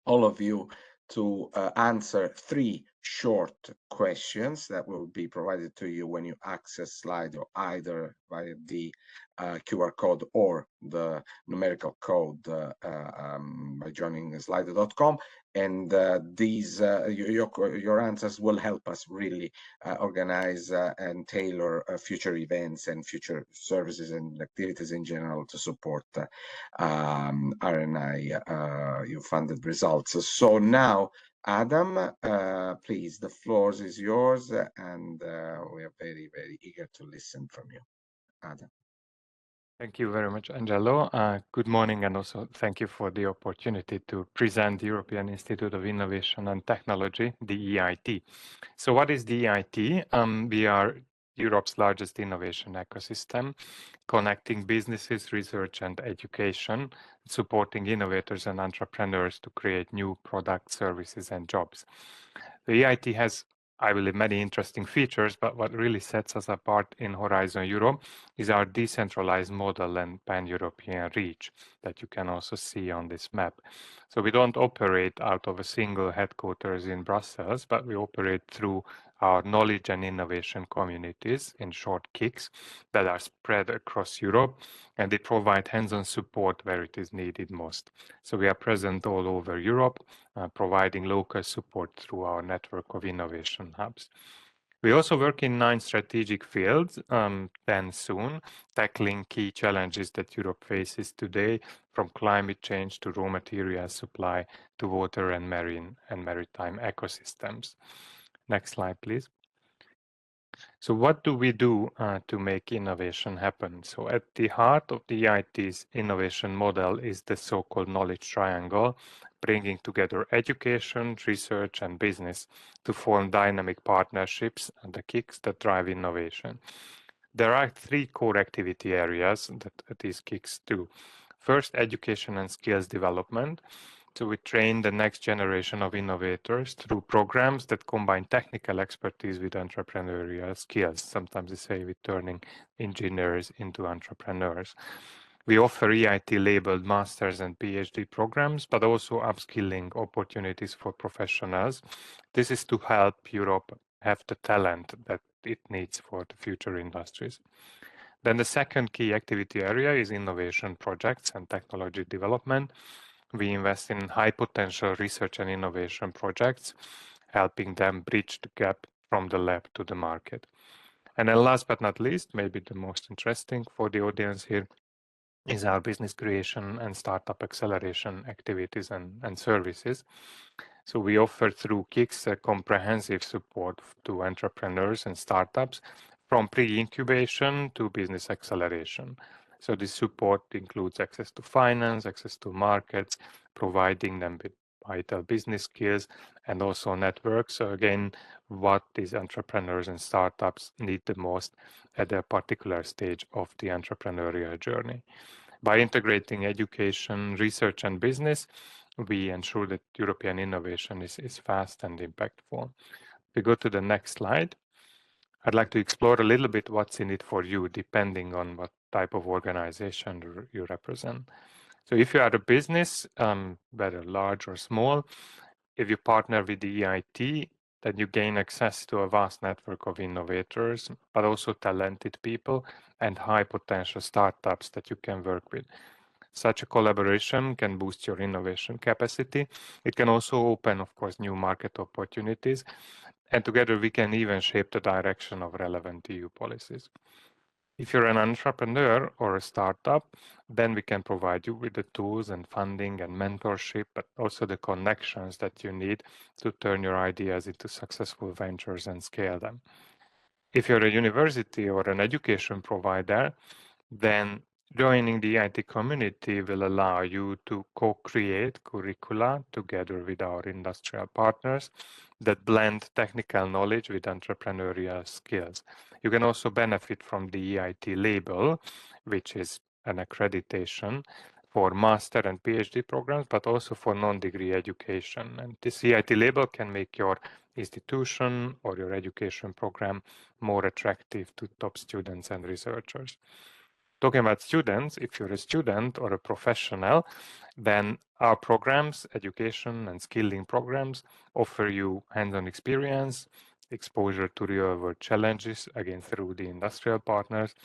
all of you to answer 3 short questions that will be provided to you when you access Slido, either via the QR code or the numerical code by joining slido.com. And these your answers will help us really organize and tailor future events and future services and activities in general to support RNI EU-funded results. So now, Adam, please, the floor is yours, and we are very, very eager to listen from you. Adam. Thank you very much, Angelo. Good morning, and also thank you for the opportunity to present the European Institute of Innovation and Technology, the EIT. So what is the EIT? We are Europe's largest innovation ecosystem, connecting businesses, research, and education, supporting innovators and entrepreneurs to create new products, services, and jobs. The EIT has, I believe, many interesting features, but what really sets us apart in Horizon Europe is our decentralized model and pan-European reach that you can also see on this map. So we don't operate out of a single headquarters in Brussels, but we operate through our knowledge and innovation communities, in short KICs, that are spread across Europe, and they provide hands-on support where it is needed most. So we are present all over Europe, providing local support through our network of innovation hubs. We also work in 9 strategic fields, 10 soon, tackling key challenges that Europe faces today, from climate change to raw material supply to water and marine and maritime ecosystems. Next slide, please. So what do we do to make innovation happen? So at the heart of the EIT's innovation model is the so-called knowledge triangle, bringing together education, research, and business to form dynamic partnerships and the kicks that drive innovation. There are 3 core activity areas that these kicks do. First, education and skills development. So we train the next generation of innovators through programs that combine technical expertise with entrepreneurial skills. Sometimes they say we're turning engineers into entrepreneurs. We offer EIT labeled masters and PhD programs, but also upskilling opportunities for professionals. This is to help Europe have the talent that it needs for the future industries. Then the second key activity area is innovation projects and technology development. We invest in high potential research and innovation projects, helping them bridge the gap from the lab to the market. And then last but not least, maybe the most interesting for the audience here, is our business creation and startup acceleration activities and services. So we offer through KICS a comprehensive support to entrepreneurs and startups from pre-incubation to business acceleration. So this support includes access to finance, access to markets, providing them with vital business skills and also networks. So again, what these entrepreneurs and startups need the most at their particular stage of the entrepreneurial journey. By integrating education, research, and business, we ensure that European innovation is fast and impactful. If we go to the next slide, I'd like to explore a little bit what's in it for you, depending on what type of organization you represent. So if you are a business, whether large or small, if you partner with the EIT, then you gain access to a vast network of innovators, but also talented people and high potential startups that you can work with. Such a collaboration can boost your innovation capacity. It can also open, of course, new market opportunities. And together we can even shape the direction of relevant EU policies. If you're an entrepreneur or a startup, then we can provide you with the tools and funding and mentorship, but also the connections that you need to turn your ideas into successful ventures and scale them. If you're a university or an education provider, then joining the EIT community will allow you to co-create curricula together with our industrial partners that blend technical knowledge with entrepreneurial skills. You can also benefit from the EIT label, which is an accreditation for master and PhD programs, but also for non-degree education. And this EIT label can make your institution or your education program more attractive to top students and researchers. Talking about students, if you're a student or a professional, then our programs, education and skilling programs, offer you hands-on experience, exposure to real-world challenges, again through the industrial partners,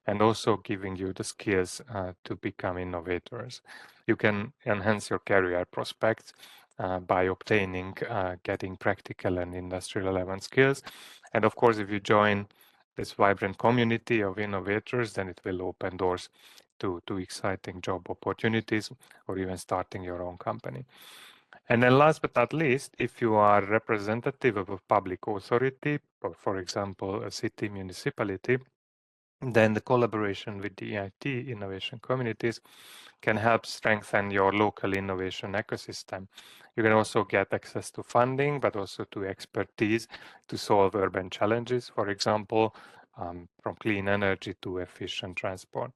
and also giving you the skills to become innovators. You can enhance your career prospects by obtaining, getting practical and industry relevant skills. And of course, if you join this vibrant community of innovators, then it will open doors to exciting job opportunities or even starting your own company. And then last but not least, if you are representative of a public authority, or for example, a city municipality, then the collaboration with the EIT innovation communities can help strengthen your local innovation ecosystem. You can also get access to funding, but also to expertise to solve urban challenges, for example, from clean energy to efficient transport.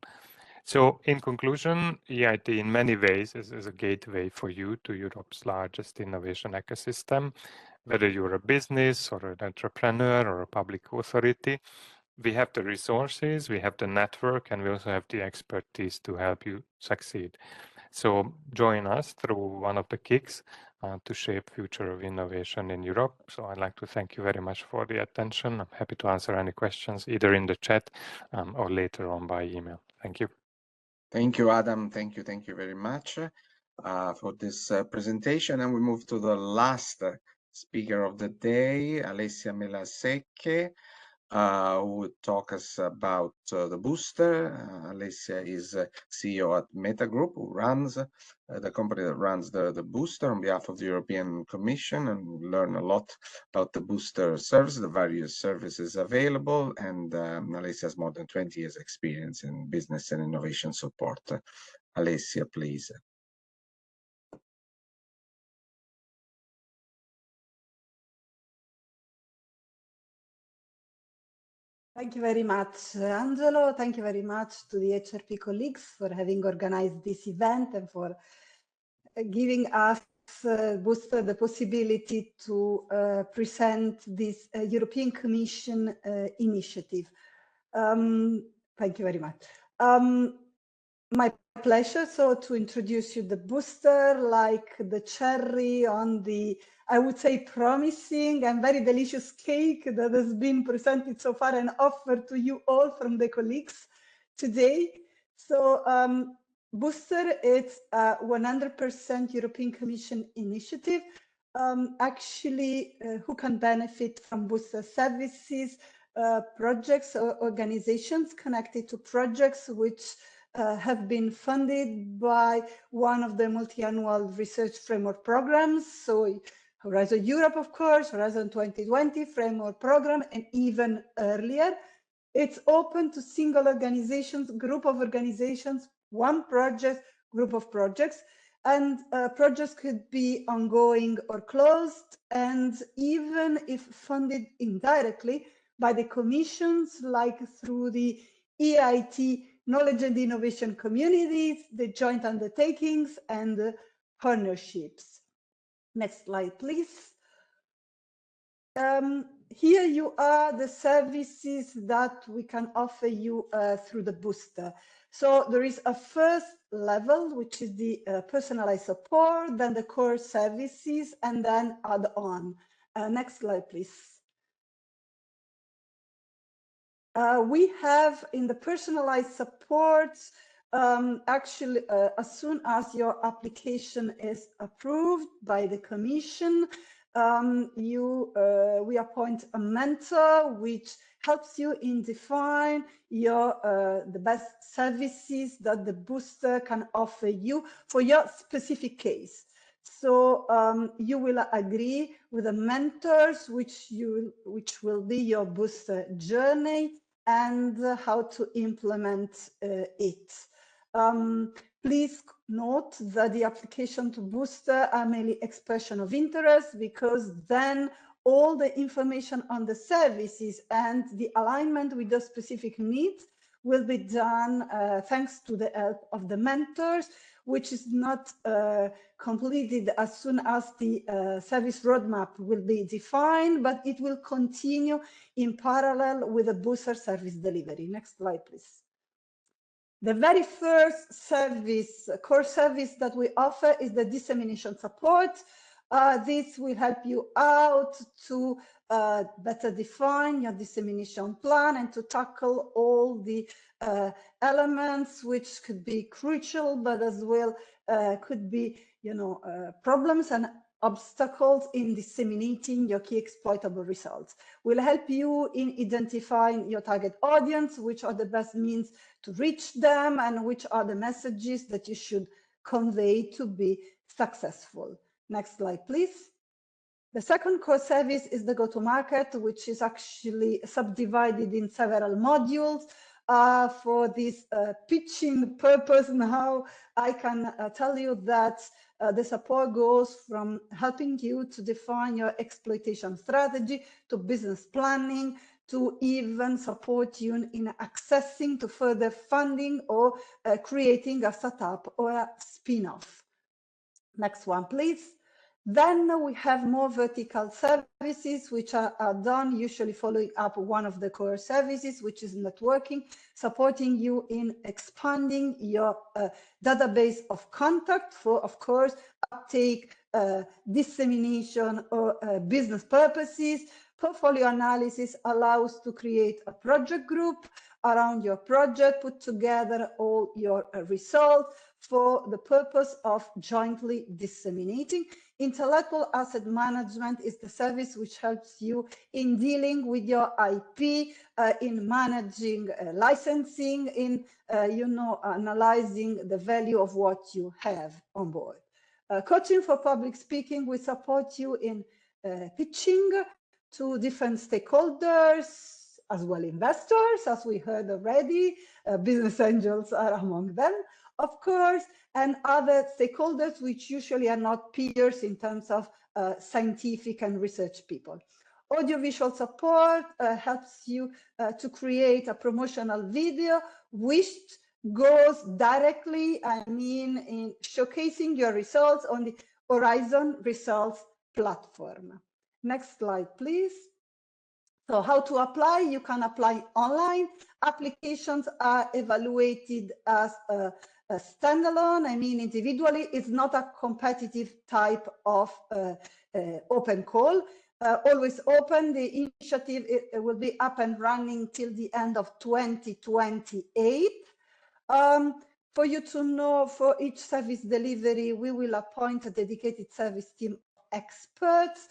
So in conclusion, EIT in many ways is a gateway for you to Europe's largest innovation ecosystem. Whether you're a business or an entrepreneur or a public authority, we have the resources, we have the network, and we also have the expertise to help you succeed. So join us through one of the KICs to shape future of innovation in Europe. So I'd like to thank you very much for the attention. I'm happy to answer any questions either in the chat or later on by email. Thank you. Thank you, Adam. Thank you very much for this presentation. And we move to the last speaker of the day, Alessia Melasecche, who would talk us about the booster. Alessia is CEO at Meta Group, who runs the company that runs the booster on behalf of the European Commission, and we'll learn a lot about the booster service, the various services available, and Alessia has more than 20 years experience in business and innovation support. Alessia, please. Thank you very much, Angelo. Thank you very much to the HRP colleagues for having organized this event and for giving us, Booster, the possibility to present this European Commission initiative. Thank you very much. My pleasure, so to introduce you the booster, like the cherry on the, I would say, promising and very delicious cake that has been presented so far and offered to you all from the colleagues today. So Booster, it's a 100% European Commission initiative. Actually, who can benefit from Booster services, projects or organizations connected to projects which have been funded by one of the multi-annual research framework programs. So Horizon Europe, of course, Horizon 2020 framework program, and even earlier. It's open to single organizations, group of organizations, one project, group of projects, and projects could be ongoing or closed, and even if funded indirectly by the commissions, like through the EIT knowledge and innovation communities, the joint undertakings, and the partnerships. Next slide, please. Here you are the services that we can offer you through the booster. So there is a first level, which is the personalized support, then the core services, and then add-on. Next slide, please. We have in the personalized support, actually, as soon as your application is approved by the Commission, we appoint a mentor which helps you in define your the best services that the booster can offer you for your specific case. So you will agree with the mentors which will be your booster journey and how to implement it. Please note that the application to booster are mainly expression of interest, because then all the information on the services and the alignment with the specific needs will be done thanks to the help of the mentors, which is not completed as soon as the service roadmap will be defined, but it will continue in parallel with the booster service delivery. Next slide, please. The very first service, core service that we offer is the dissemination support. This will help you out to better define your dissemination plan and to tackle all the elements which could be crucial, but as well could be, problems and obstacles in disseminating your key exploitable results. We'll help you in identifying your target audience, which are the best means to reach them, and which are the messages that you should convey to be successful. Next slide, please. The second core service is the go-to-market, which is actually subdivided in several modules. For this pitching purpose now, I can tell you that the support goes from helping you to define your exploitation strategy, to business planning, to even support you in accessing to further funding or creating a startup or a spin-off. Next one, please. Then we have more vertical services, which are done usually following up one of the core services, which is networking, supporting you in expanding your database of contact for, of course, uptake, dissemination, or business purposes. Portfolio analysis allows to create a project group around your project, put together all your results for the purpose of jointly disseminating. Intellectual asset management is the service which helps you in dealing with your IP, in managing licensing, in analyzing the value of what you have on board. Coaching for public speaking will support you in pitching to different stakeholders, as well investors, as we heard already. Business angels are among them, of course, and other stakeholders which usually are not peers in terms of scientific and research people. Audiovisual support helps you to create a promotional video which goes directly, in showcasing your results on the Horizon Results platform. Next slide, please. So how to apply? You can apply online. Applications are evaluated as a standalone, individually. It's not a competitive type of open call. Always open. The initiative will be up and running till the end of 2028. For you to know, for each service delivery, we will appoint a dedicated service team of experts.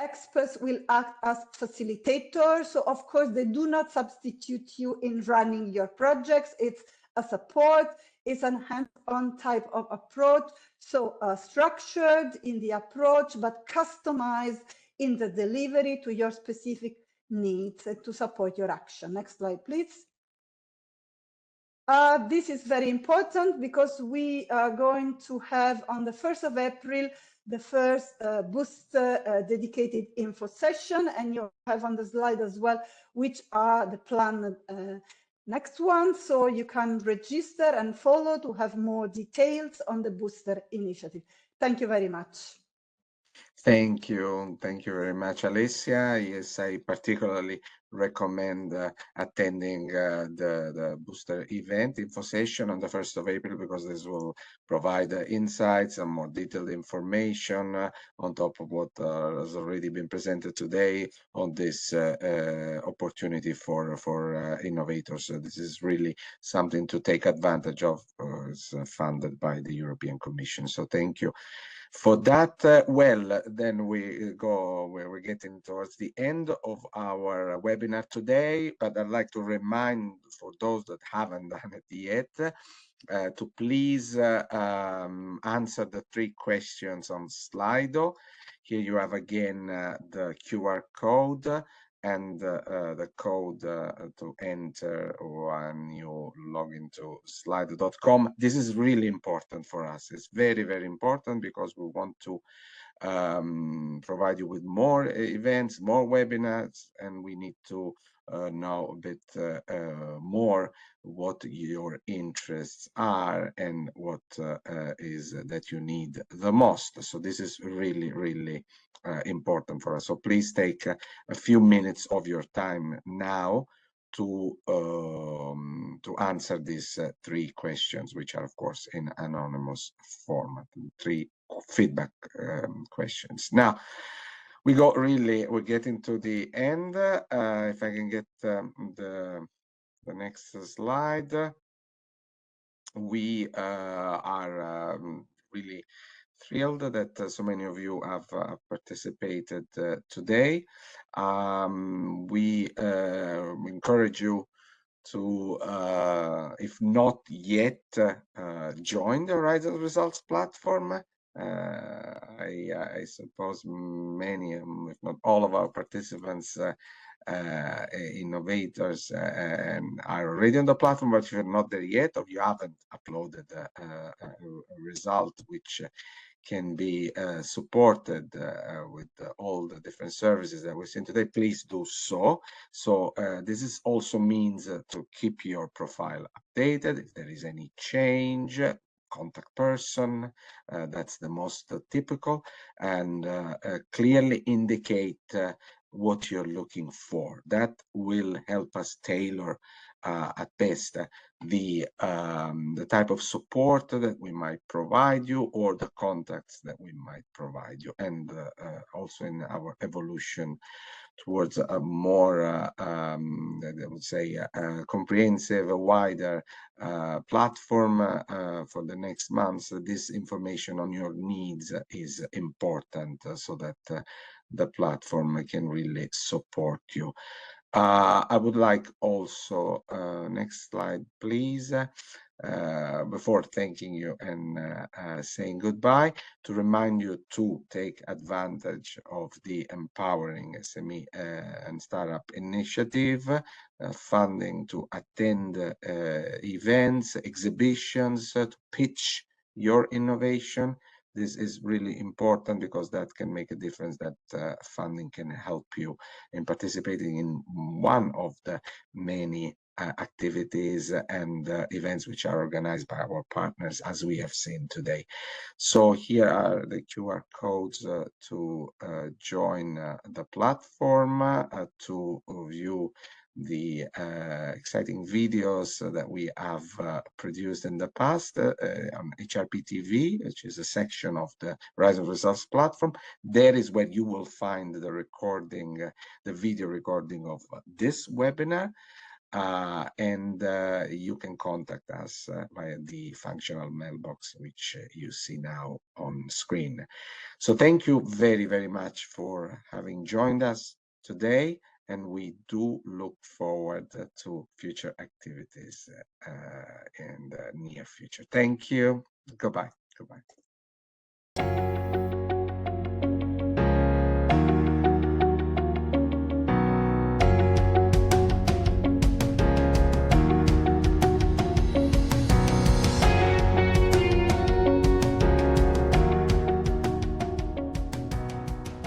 Experts will act as facilitators. So of course, they do not substitute you in running your projects. It's a support, it's an hands-on type of approach. So structured in the approach, but customized in the delivery to your specific needs to support your action. Next slide, please. This is very important because we are going to have on the 1st of April the first booster dedicated info session, and you have on the slide as well which are the planned next ones, so you can register and follow to have more details on the booster initiative. Thank you very much. Thank you very much, Alessia. Yes, I particularly recommend attending the booster event info session on the 1st of April, because this will provide insights and more detailed information on top of what has already been presented today on this opportunity for innovators. So this is really something to take advantage of. It's funded by the European Commission. So thank you for that. Well, then we're getting towards the end of our webinar today, but I'd like to remind, for those that haven't done it yet, to please answer the 3 questions on Slido. Here you have again the QR code and the code to enter when you log into slido.com. This is really important for us. It's very, very important, because we want to provide you with more events, more webinars, and we need to know a bit more what your interests are and what is that you need the most. So this is really, really important for us. So please take a few minutes of your time now to answer these 3 questions, which are of course in anonymous format, 3 feedback questions. Now we're getting to the end. If I can get the next slide. We are really thrilled that so many of you have participated today. We encourage you to, if not yet, join the Horizon Results platform. I suppose many, if not all of our participants, innovators and are already on the platform, but if you're not there yet, or you haven't uploaded a result which can be supported with all the different services that we've seen today, please do so. So this is also means to keep your profile updated. If there is any change, contact person, that's the most typical, and clearly indicate what you're looking for. That will help us tailor at best the type of support that we might provide you, or the contacts that we might provide you, and also in our evolution towards a more, I would say, comprehensive, wider platform for the next months. This information on your needs is important so that the platform can really support you. I would like also, next slide, please, before thanking you and saying goodbye, to remind you to take advantage of the Empowering SME and Startup Initiative, funding to attend events, exhibitions, to pitch your innovation. This is really important because that can make a difference, that funding can help you in participating in one of the many activities and events which are organized by our partners, as we have seen today. So here are the QR codes to join the platform, to view the exciting videos that we have produced in the past on HRP TV, which is a section of the Rise of Results platform. There is where you will find the recording, the video recording of this webinar. And you can contact us via the functional mailbox, which you see now on screen. So thank you very, very much for having joined us today, and we do look forward to future activities in the near future. Thank you. Goodbye. Goodbye.